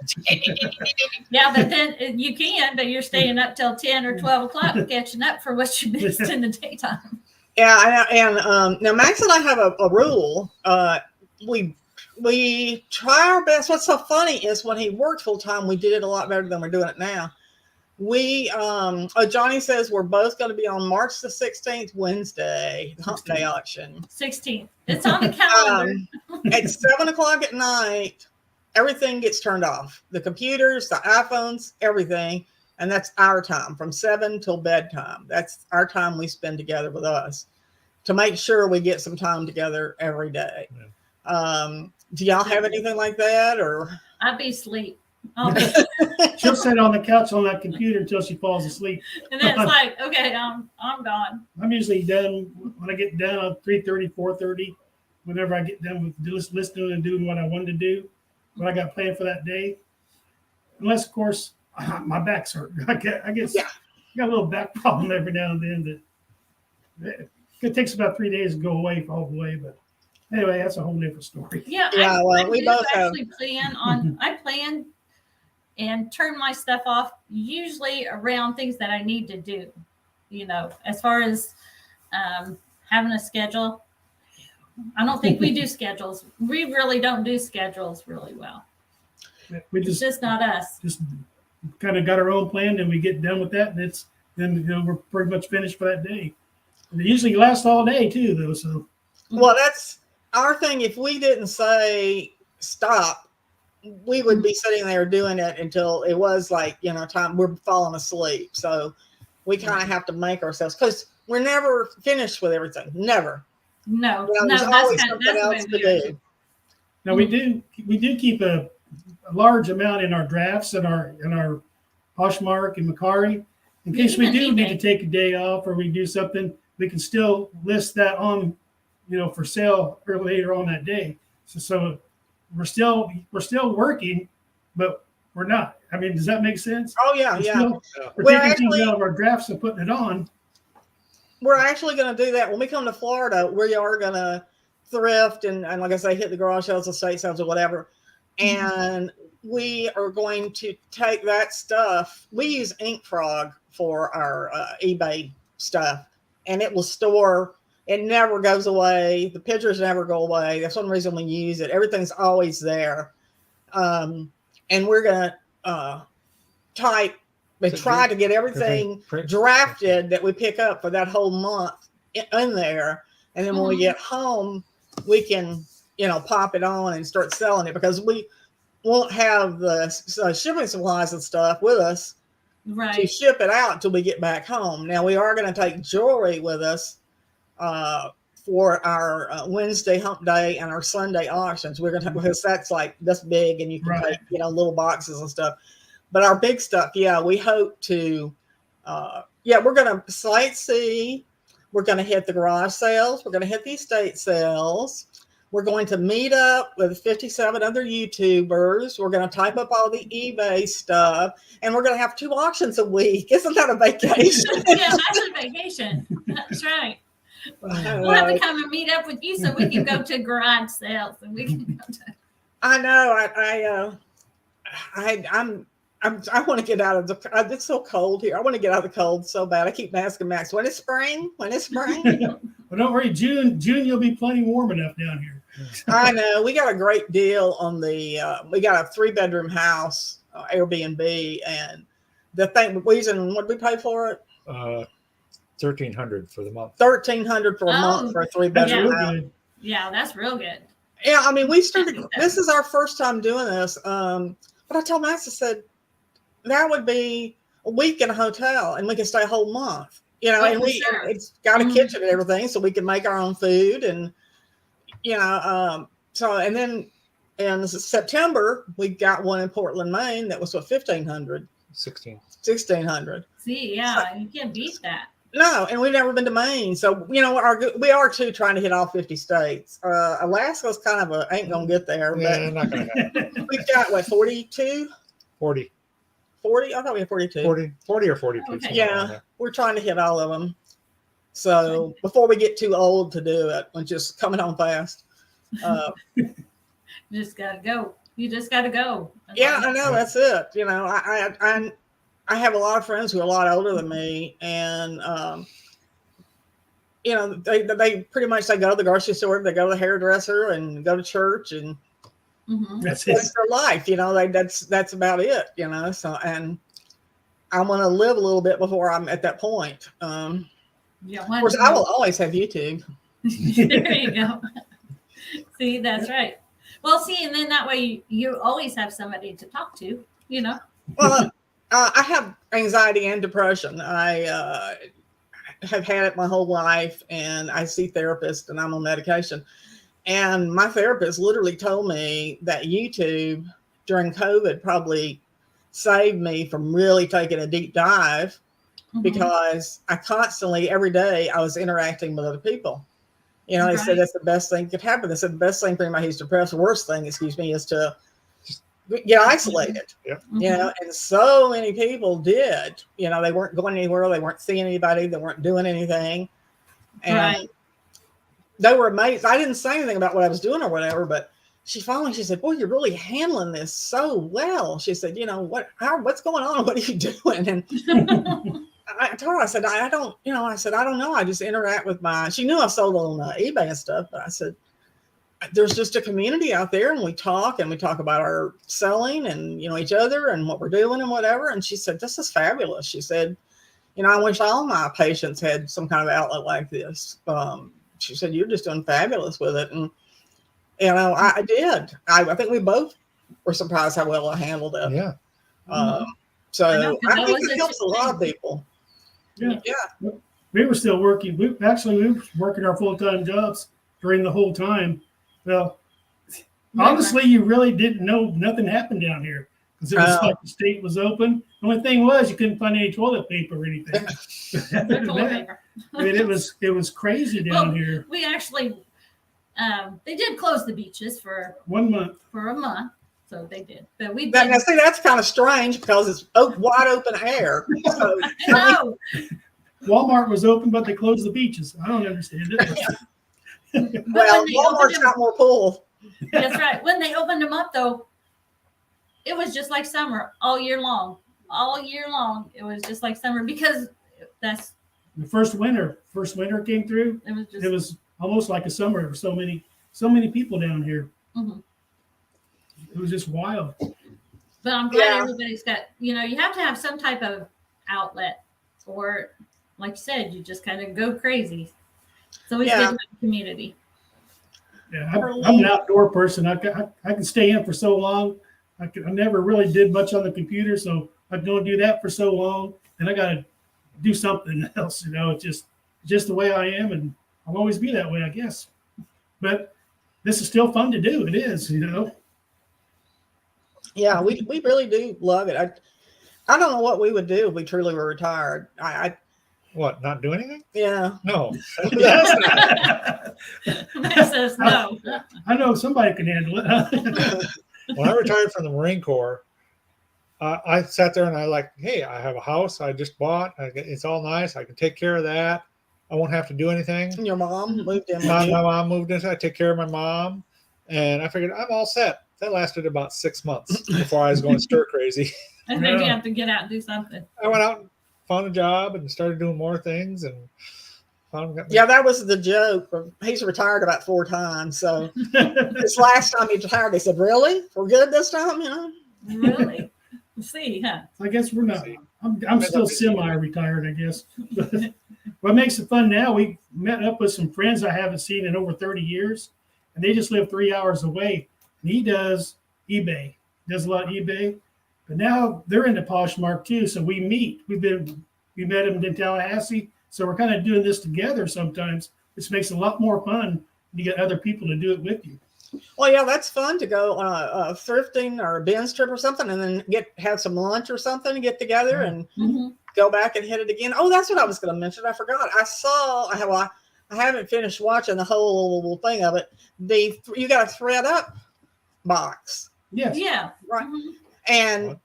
Yeah, but then you can, but you're staying up till 10 or 12 o'clock catching up for what you missed in the daytime. Yeah, and now Max and I have a rule. We try our best. What's so funny is when he worked full time, we did it a lot better than we're doing it now. Johnny says we're both going to be on March the 16th, Wednesday, Hump Day auction. 16th. It's on the calendar. At 7:00 at night, everything gets turned off. The computers, the iPhones, everything. And that's our time from 7 till bedtime. That's our time we spend together with us to make sure we get some time together every day. Yeah. Do y'all have anything like that, or? I'd be asleep. She'll sit on the couch on that computer until she falls asleep. And then it's like, okay, I'm gone. I'm usually done when I get done at 3:30, 4:30. Whenever I get done with just listening and doing what I wanted to do, what I got planned for that day. Unless, of course, my back's hurt. I got a little back problem every now and then that it takes about 3 days to go away all the way. But anyway, that's a whole different story. Yeah, we both actually plan on. I plan and turn my stuff off usually around things that I need to do. As far as having a schedule, I don't think we do schedules. We really don't do schedules really well. It's just not us. Just kind of got our own plan, and we get done with that, and then we're pretty much finished for that day. And it usually lasts all day too, though. So, well, that's our thing. If we didn't say stop, we would be sitting there doing it until it was like time we're falling asleep. So we kind of have to make ourselves, because we're never finished with everything. Never. No, there's always something else to do. Now we do keep a large amount in our drafts and our Poshmark and Macari, in case we do need to take a day off or we do something, we can still list that on, for sale later on that day. So we're still working, but we're not. I mean, does that make sense? Oh yeah, We're taking things out of our drafts and putting it on. We're actually going to do that when we come to Florida. We are going to thrift and like I say, hit the garage sales, estate sales, or whatever. And we are going to take that stuff. We use Ink Frog for our eBay stuff, and it will store. It never goes away. The pictures never go away. That's one reason we use it. Everything's always there. And we're going to try to get everything drafted that we pick up for that whole month in there. And then when we get home, we can, pop it on and start selling it, because we won't have the shipping supplies and stuff with us to ship it out until we get back home. Now we are going to take jewelry with us for our Wednesday hump day and our Sunday auctions. We're going to, because that's like this big, and you can take, little boxes and stuff. But our big stuff, we hope to, we're going to sightsee. We're going to hit the garage sales. We're going to hit the estate sales. We're going to meet up with 57 other YouTubers. We're going to type up all the eBay stuff, and we're going to have 2 auctions a week. Isn't that a vacation? Yeah, that's a vacation. That's right. We'll have to come and meet up with you so we can go to garage sales and we can go to. I know. I want to get out of the. It's so cold here. I want to get out of the cold so bad. I keep asking Max, when is spring? When is spring? Well, don't worry, June you'll be plenty warm enough down here. I know. We got a great deal on the. We got a 3-bedroom house, Airbnb, and the thing. Reason what did we pay for it? $1,300 for the month. $1,300 for a month for a 3-bedroom house. Good. Yeah, that's real good. Yeah, I mean, we started. This is our first time doing this. But I told Max, I said, that would be a week in a hotel, and we can stay a whole month. And it's got a kitchen and everything, so we can make our own food, and so. And then in September, we got one in Portland, Maine, that was $1,500. 1,600. See, you can't beat that. No, and we've never been to Maine, so we are too trying to hit all 50 states. Alaska's kind of ain't gonna get there, but not gonna happen. we've got 42, 40. 40. I thought we had 42. 40 or 42. Okay. Yeah, we're trying to hit all of them. So before we get too old to do it, and just coming on fast. You just gotta go. You just gotta go. Yeah, I know, that's it. I have a lot of friends who are a lot older than me, and they pretty much go to the grocery store, they go to the hairdresser, and go to church, and that's their life. That's about it. So, and I want to live a little bit before I'm at that point. Of course, I will always have YouTube. There you go. See, that's right. Well, see, and then that way you always have somebody to talk to. Well, I have anxiety and depression. I have had it my whole life, and I see therapists, and I'm on medication. And my therapist literally told me that YouTube during COVID probably saved me from really taking a deep dive, because I constantly, every day, I was interacting with other people. You know, they said that's the best thing that could happen. They said the best thing for anybody who's depressed, the worst thing, excuse me, is to get isolated. You know, and so many people did. You know, they weren't going anywhere, they weren't seeing anybody, they weren't doing anything, and they were amazed. I didn't say anything about what I was doing or whatever, but she said, "Boy, you're really handling this so well." She said, "You know what's going on? What are you doing?" And I told her, I said, I don't know. I just interact with she knew I sold on eBay and stuff, but I said, there's just a community out there, and we talk about our selling and, each other and what we're doing and whatever. And she said, this is fabulous. She said, I wish all my patients had some kind of outlet like this. She said, you're just doing fabulous with it. And, I did. I think we both were surprised how well I handled it. Yeah. So I think it helps a lot of people. Yeah. We were still working. We were working our full-time jobs during the whole time. Well, honestly, you really didn't know nothing happened down here, because it was like the state was open. The only thing was you couldn't find any toilet paper or anything. I mean, it was crazy down here. We actually, they did close the beaches for 1 month. For a month. So they did, but we did. Now, see, that's kind of strange because it's wide open air. So, no. Walmart was open, but they closed the beaches. I don't understand it. Well, Walmart's got more pull. That's right. When they opened them up, though, it was just like summer all year long. All year long, it was just like summer, because that's the first winter came through. It was almost like a summer. There were so many people down here. It was just wild. But I'm glad everybody's got, you have to have some type of outlet, or like you said, you just kind of go crazy. It's always good in the community. Yeah, I'm an outdoor person. I can stay in for so long. I never really did much on the computer, so I don't do that for so long, and I got to do something else. It's just the way I am, and I'll always be that way, I guess. But this is still fun to do. It is, Yeah, we really do love it. I don't know what we would do if we truly were retired. What, not do anything? Yeah. No. Says no. I know somebody can handle it. When I retired from the Marine Corps, I sat there and hey, I have a house I just bought. It's all nice. I can take care of that. I won't have to do anything. Your mom moved in. My mom moved in. So I take care of my mom. And I figured I'm all set. That lasted about 6 months before I was going stir crazy. And then you have to get out and do something. I went out and found a job and started doing more things. And that was the joke. He's retired about 4 times. So this last time he retired, they said, really? We're good this time? Really? See, huh? I guess we're not. I'm still semi-retired, I guess. What makes it fun now, we met up with some friends I haven't seen in over 30 years. And they just live 3 hours away. And he does eBay, does a lot of eBay. But now they're into Poshmark too. So we meet. We met him in Tallahassee. So we're kind of doing this together sometimes, which makes it a lot more fun when you get other people to do it with you. Well, yeah, that's fun to go on a thrifting or a Beeanz trip or something, and then have some lunch or something and get together and go back and hit it again. Oh, that's what I was going to mention. I forgot. I haven't finished watching the whole thing of it. You got a thread up box. Yes. Yeah. Right. And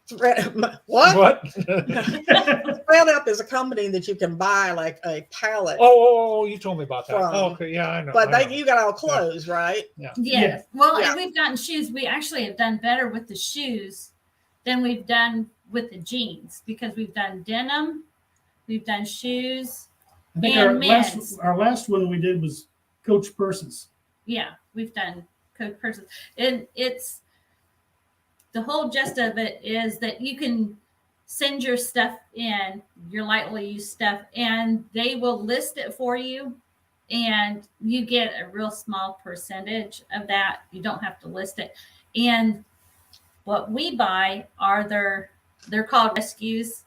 what? Thread Up is a company that you can buy like a pallet. Oh, you told me about that. Okay, yeah, I know. But you got all clothes, right? Yeah. Yes. Well, and we've gotten shoes. We actually have done better with the shoes than we've done with the jeans, because we've done denim, we've done shoes. I think our last one we did was Coach purses. Yeah, we've done Coach purses. And it's the whole gist of it is that you can send your stuff in, your lightly used stuff, and they will list it for you. And you get a real small percentage of that. You don't have to list it. And what we buy are their they're called rescues.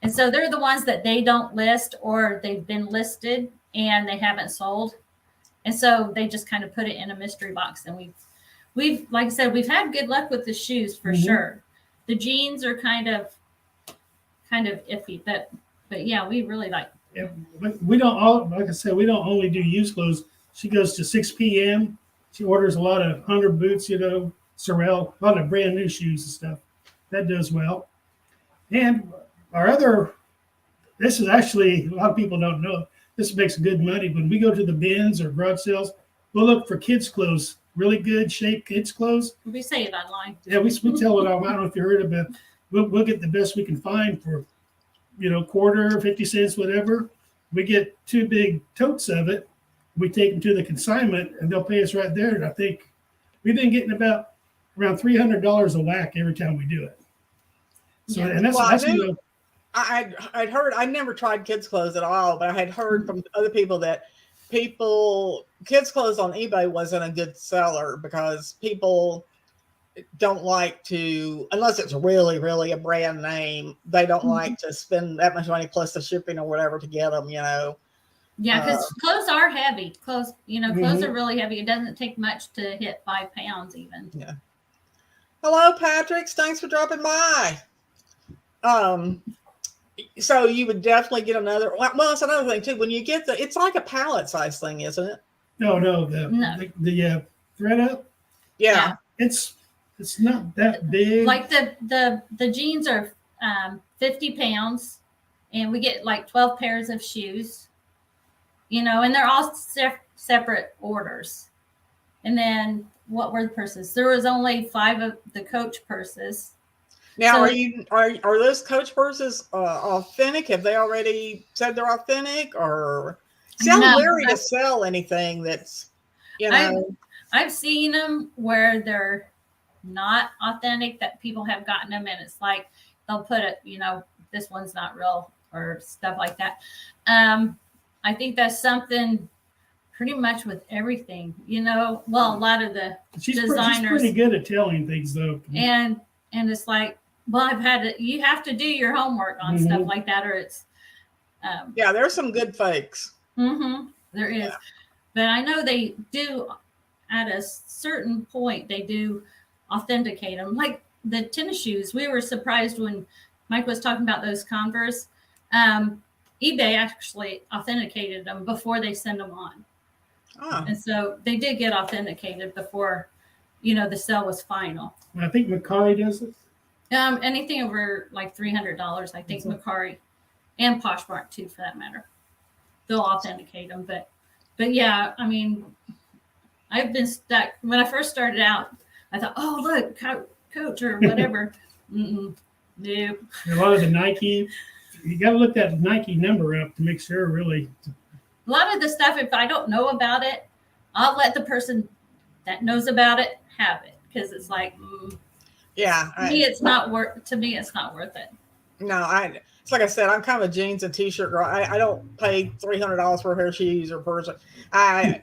And so they're the ones that they don't list, or they've been listed and they haven't sold. And so they just kind of put it in a mystery box. And we've like I said, we've had good luck with the shoes for sure. The jeans are kind of iffy, but yeah, we really like. Yeah, we don't like I said, we don't only do used clothes. She goes to 6 p.m. She orders a lot of hunter boots, Sorel, a lot of brand new shoes and stuff. That does well. And this is actually, a lot of people don't know, this makes good money. When we go to the bins or garage sales, we'll look for kids' clothes, really good shape kids' clothes. We say it online. Yeah, we tell it all. I don't know if you heard of it. We'll get the best we can find for, quarter, 50 cents, whatever. We get 2 big totes of it. We take them to the consignment, and they'll pay us right there. And I think we've been getting around $300 a whack every time we do it. So, and that's I'd heard, I never tried kids' clothes at all, but I had heard from other people that kids' clothes on eBay wasn't a good seller because people don't like to, unless it's really, really a brand name, they don't like to spend that much money plus the shipping or whatever to get them, Yeah, because clothes are heavy. Clothes are really heavy. It doesn't take much to hit 5 pounds even. Yeah. Hello, Patrick. Thanks for dropping by. So you would definitely get another. Well, it's another thing too. When you get it's like a pallet size thing, isn't it? No. The thread up. Yeah. It's not that big. Like the jeans are 50 pounds, and we get like 12 pairs of shoes. And they're all separate orders. And then what were the purses? There was only 5 of the Coach purses. Now, are those Coach purses authentic? Have they already said they're authentic, or I'm wary to sell anything that's, I've seen them where they're not authentic, that people have gotten them, and it's like they'll put it, this one's not real or stuff like that. I think that's something pretty much with everything, well, a lot of the designers. She's pretty good at telling things though. And it's like, well, you have to do your homework on stuff like that, or it's. There's some good fakes. There is. Yeah. But I know they do, at a certain point, they do authenticate them. Like the tennis shoes, we were surprised when Mike was talking about those Converse. eBay actually authenticated them before they send them on. Oh. And so they did get authenticated before, the sale was final. I think Macari does it. Anything over like $300, I think Macari and Poshmark too, for that matter. They'll authenticate them, but yeah, I mean, I've been stuck. When I first started out, I thought, oh look, Coach or whatever. Nope. A lot of the Nike, you got to look that Nike number up to make sure really. A lot of the stuff, if I don't know about it, I'll let the person that knows about it have it, because it's like, to me, it's not worth it. No, it's like I said, I'm kind of a jeans and t-shirt girl. I don't pay $300 for a pair of shoes or purse. I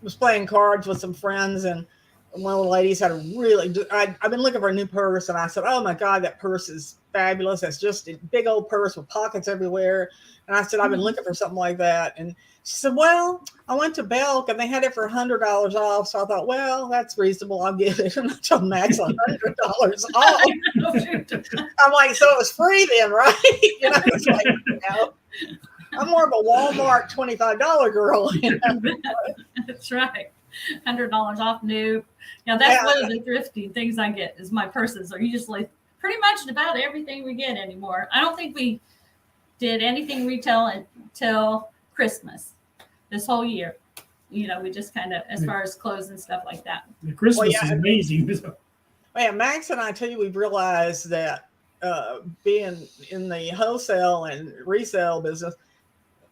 was playing cards with some friends, and one of the ladies had I've been looking for a new purse, and I said, oh my God, that purse is fabulous. It's just a big old purse with pockets everywhere. And I said, I've been looking for something like that. And she said, well, I went to Belk and they had it for $100 off. So I thought, well, that's reasonable. I'll give it. And I told Max $100 off. I'm like, so it was free then, right? It's like, I'm more of a Walmart $25 girl. That's right. $100 off new. That's one of the thrifty things I get is my purses are usually pretty much about everything we get anymore. I don't think we did anything retail until Christmas this whole year. We just kind of, as far as clothes and stuff like that. The Christmas is amazing. Max and I too, we've realized that being in the wholesale and resale business,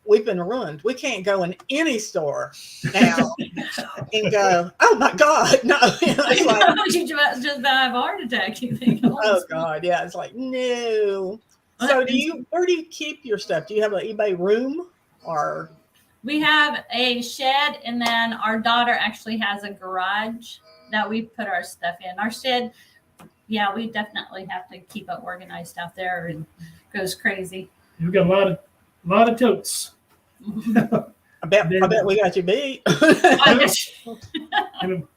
we've been ruined. We can't go in any store now and go, oh my God, no. It's like, you just have a heart attack, you think. Oh God, yeah. It's like, no. So where do you keep your stuff? Do you have an eBay room, or? We have a shed, and then our daughter actually has a garage that we put our stuff in. Our shed, yeah, we definitely have to keep it organized out there, and goes crazy. We've got a lot of totes. I bet we got you beat. I And,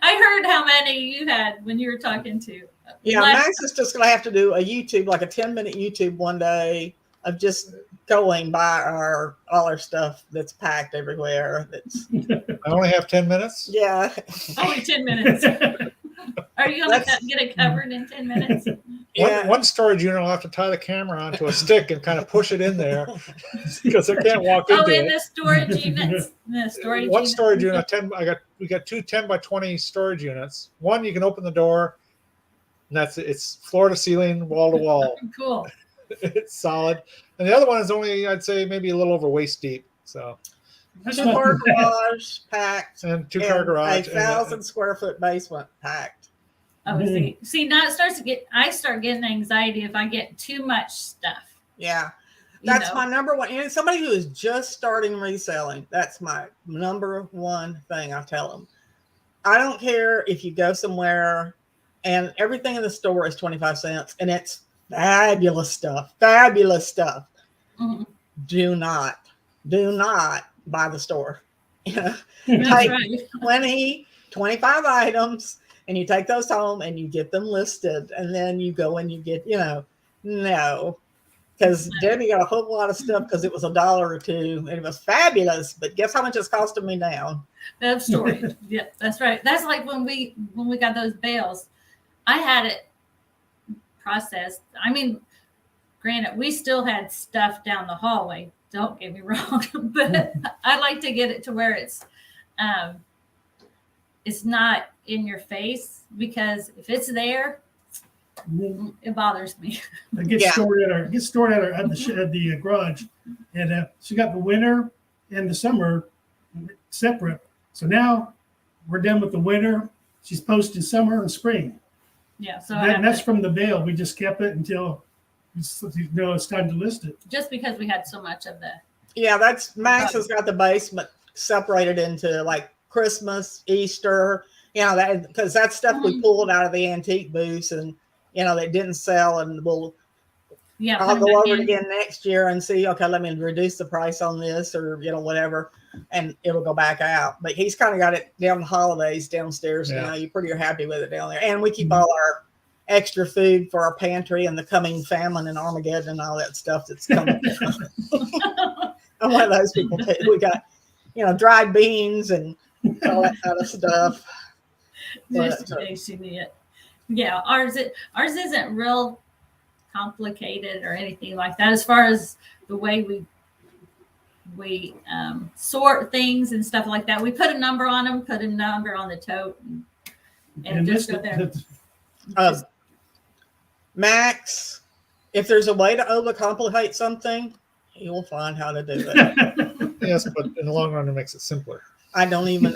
heard how many you had when you were talking to. Yeah, Max is just going to have to do a YouTube, like a 10-minute YouTube one day of just going by all our stuff that's packed everywhere. That's I only have 10 minutes. yeah. Only 10 minutes. Are you going to get it covered in 10 minutes? Yeah. One storage unit will have to tie the camera onto a stick and kind of push it in there because I can't walk into Oh, in it. the storage units. One storage unit, we got two 10 by 20 storage units. One you can open the door, and it's floor to ceiling, wall to wall. Cool. It's solid. And the other one is only, I'd say, maybe a little over waist deep. So that's 2-car not too bad. garage packed. and 2-car garage. A 1,000-square-foot basement packed. Oh, see, now it starts to get. I start getting anxiety if I get too much stuff. Yeah. You That's know? my number one. And somebody who is just starting reselling, that's my number one thing I tell them. I don't care if you go somewhere and everything in the store is 25 cents and it's fabulous stuff. Mhm. Do not buy the store. That's Take right. 20, 25 items and you take those home and you get them listed. And then you go and you get, no. Because Debbie got a whole lot of stuff because it was $1 or $2 and it was fabulous. But guess how much it's costing me now? That story. Yeah, that's right. That's like when we got those bales. I had it processed. I mean, granted, we still had stuff down the hallway. Don't get me wrong, but I like to get it to where it's not in your face, because if it's there, it bothers me. It gets stored at the garage, and she got the winter and the summer separate. So now we're done with the winter. She's posted summer and spring. Yeah, so That's from the bale. We just kept it until it's time to list it. just because we had so much of the. Yeah, that's Max has got the basement separated into like Christmas, Easter, that because that's stuff we pulled out of the antique booths and that didn't sell, and I'll go over it again next year and see, okay, let me reduce the price on this or whatever, and it'll go back out. But he's kind of got it down the holidays downstairs. Yeah. You're pretty happy with it down there, and we keep all our extra food for our pantry and the coming famine and Armageddon and all that stuff that's coming. I'm one of those people too. We got dried beans and all that kind of stuff. Just in case you need it. Yeah, ours isn't real complicated or anything like that. As far as the way we sort things and stuff like that, we put a number on them, put a number on the tote, and just go there. Max, if there's a way to overcomplicate something, he will find how to do it. Yes, but in the long run, it makes it simpler. I don't even.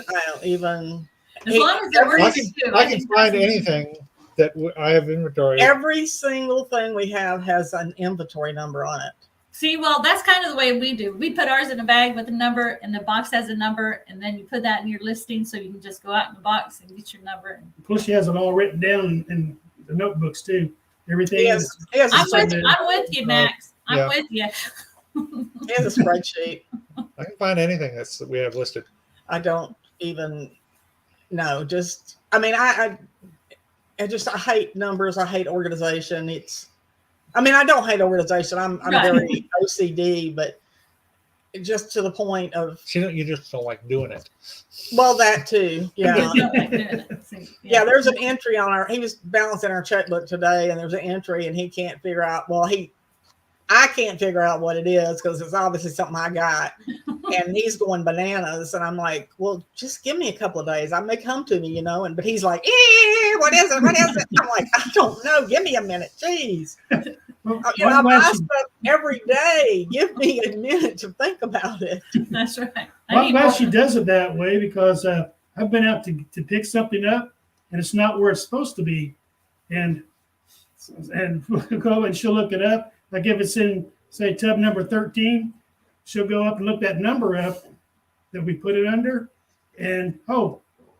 As long as it works, I can find anything that I have inventory. Every single thing we have has an inventory number on it. See, well, that's kind of the way we do. We put ours in a bag with a number, and the box has a number, and then you put that in your listing, so you can just go out in the box and get your number. Plus, she has it all written down in the notebooks too. Everything. I'm with you, Max. I'm with you. He has a spreadsheet. I can find anything that we have listed. I don't even know. I hate numbers. I hate organization. I don't hate organization. I'm very OCD, but just to the point of you just don't like doing it. Well, that too. Yeah. Yeah, there's an entry on he was balancing our checkbook today, and there's an entry, and he can't figure out. I can't figure out what it is because it's obviously something I got, and he's going bananas. And I'm like, well, just give me a couple of days. I may come to me, but he's like, what is it? What is it? I'm like, I don't know. Give me a minute. Jeez. I buy stuff every day. Give me a minute to think about it. That's right. I'm glad she does it that way because I've been out to pick something up and it's not where it's supposed to be. And we'll go and she'll look it up. Like if it's in, say, tub number 13, she'll go up and look that number up that we put it under. And,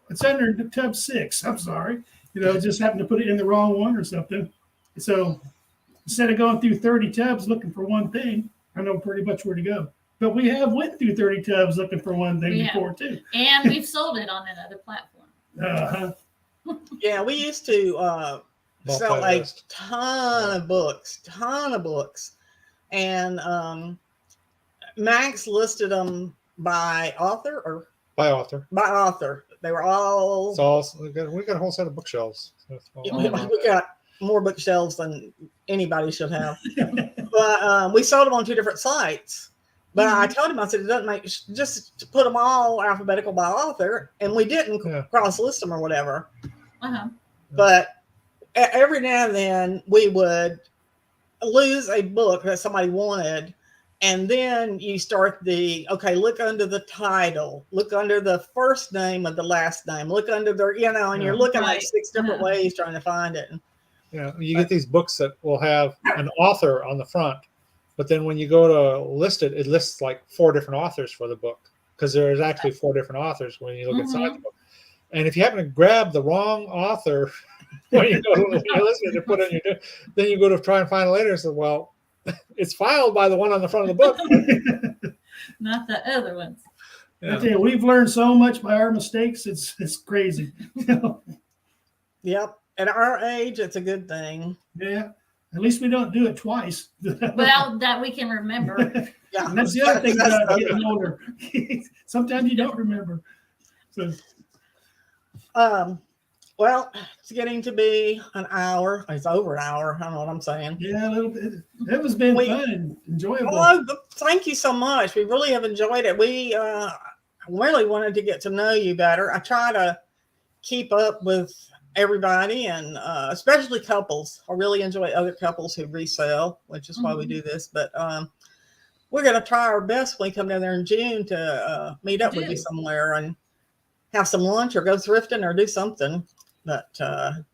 it's under tub 6. I'm sorry. just happened to put it in the wrong one or something. So instead of going through 30 tubs looking for one thing, I know pretty much where to go. But we have went through 30 tubs looking for one thing before too. And we've sold it on another platform. Yeah, we used to sell a ton of books. And Max listed them by author. By author. They were all. We got a whole set of bookshelves. we got more bookshelves than anybody should have. But we sold them on 2 different sites. But I told him, I said, it doesn't make just to put them all alphabetical by author, and we didn't cross list them or whatever. But every now and then we would lose a book that somebody wanted, and then you start look under the title, look under the first name of the last name, look under their, and you're looking like 6 different ways trying to find it. Yeah, you get these books that will have an author on the front, but then when you go to list it, it lists like 4 different authors for the book, because there's actually 4 different authors when you look inside the book. And if you happen to grab the wrong author when you go to list it and put it in your, then you go to try and find it later and say, well, it's filed by the one on the front of the book, not the other ones. I tell you, we've learned so much by our mistakes. It's crazy. Yep. At our age, it's a good thing. Yeah. At least we don't do it twice. Well, that we can remember. Yeah. And that's the other thing about getting older. Sometimes you don't remember. So. Well, it's getting to be an hour. It's over an hour. I don't know what I'm saying. Yeah, a little bit. It was been fun and enjoyable. Oh, thank you so much. We really have enjoyed it. We really wanted to get to know you better. I try to keep up with everybody, and especially couples. I really enjoy other couples who resell, which is why we do this. But we're going to try our best when we come down there in June to meet up with you somewhere and have some lunch or go thrifting or do something. But and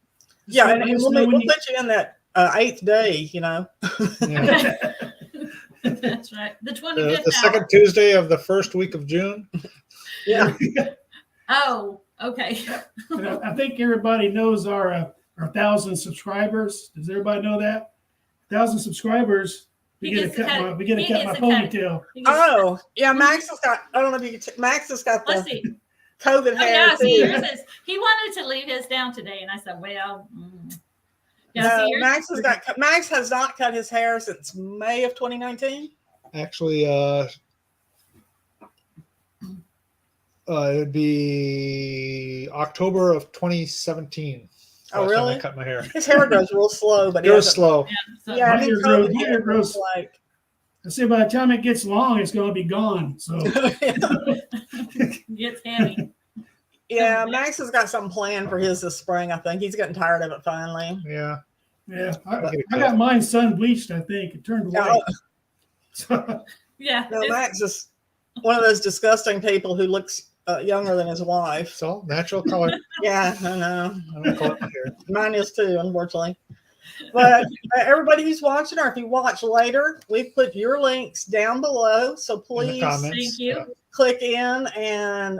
we'll put you in that 8th day, Yeah. That's right. The 25th. The second Tuesday of the first week of June. Yeah. Oh, okay. I think everybody knows our 1,000 subscribers. Does everybody know that? 1,000 subscribers. We get to cut my ponytail. Oh, yeah. Max has got. I don't know if you can. Max has got the. Let's see. COVID hair. Yeah, see, yours is, he wanted to leave his down today, and I said, "Well, no, Max has not cut his hair since May of 2019. Actually, it'd be October of 2017. Oh, really? I cut my hair. His hair grows real slow, but it goes slow. Yeah, I think COVID hair grows like. I see, by the time it gets long, it's going to be gone. So gets heavy. Yeah, Max has got something planned for his this spring. I think he's getting tired of it finally. Yeah. I got mine sun bleached. I think it turned white. Yeah. No, Max is one of those disgusting people who looks younger than his wife. It's all natural color. Yeah, I know. I don't color my hair. Mine is too, unfortunately. But everybody who's watching, or if you watch later, we've put your links down below. So please, thank you. Click in and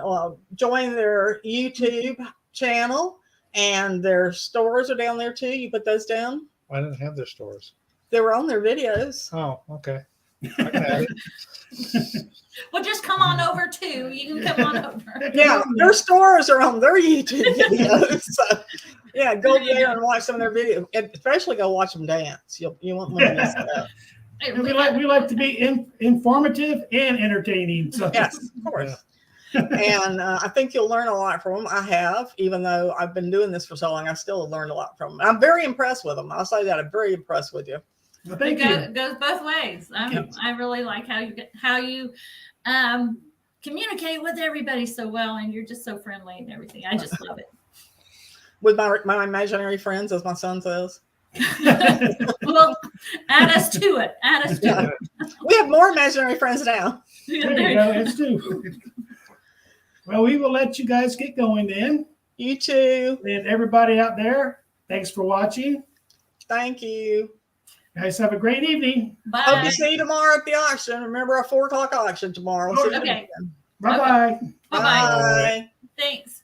join their YouTube channel, and their stores are down there too. You put those down. I didn't have their stores. They were on their videos. Oh, okay. I can add it. Well, just come on over too. You can come on over. Yeah, their stores are on their YouTube videos. So, yeah, go there and watch some of their videos, and especially go watch them dance. You won't want to miss that. We like to be informative and entertaining. So. Yes, of course. Yeah. And I think you'll learn a lot from them. I have, even though I've been doing this for so long, I still have learned a lot from them. I'm very impressed with them. I'll say that. I'm very impressed with you. Well, thank you. It goes both ways. I really like how you communicate with everybody so well, and you're just so friendly and everything. I just love it. With my imaginary friends, as my son says. Well, add us to it. Add us to it. We have more imaginary friends now. There you go. It's true. Well, we will let you guys get going then. You too. And everybody out there, thanks for watching. Thank you. Guys, have a great evening. Bye. Hope to see you tomorrow at the auction. Remember our 4 o'clock auction tomorrow. Okay. Bye-bye. Bye. Thanks.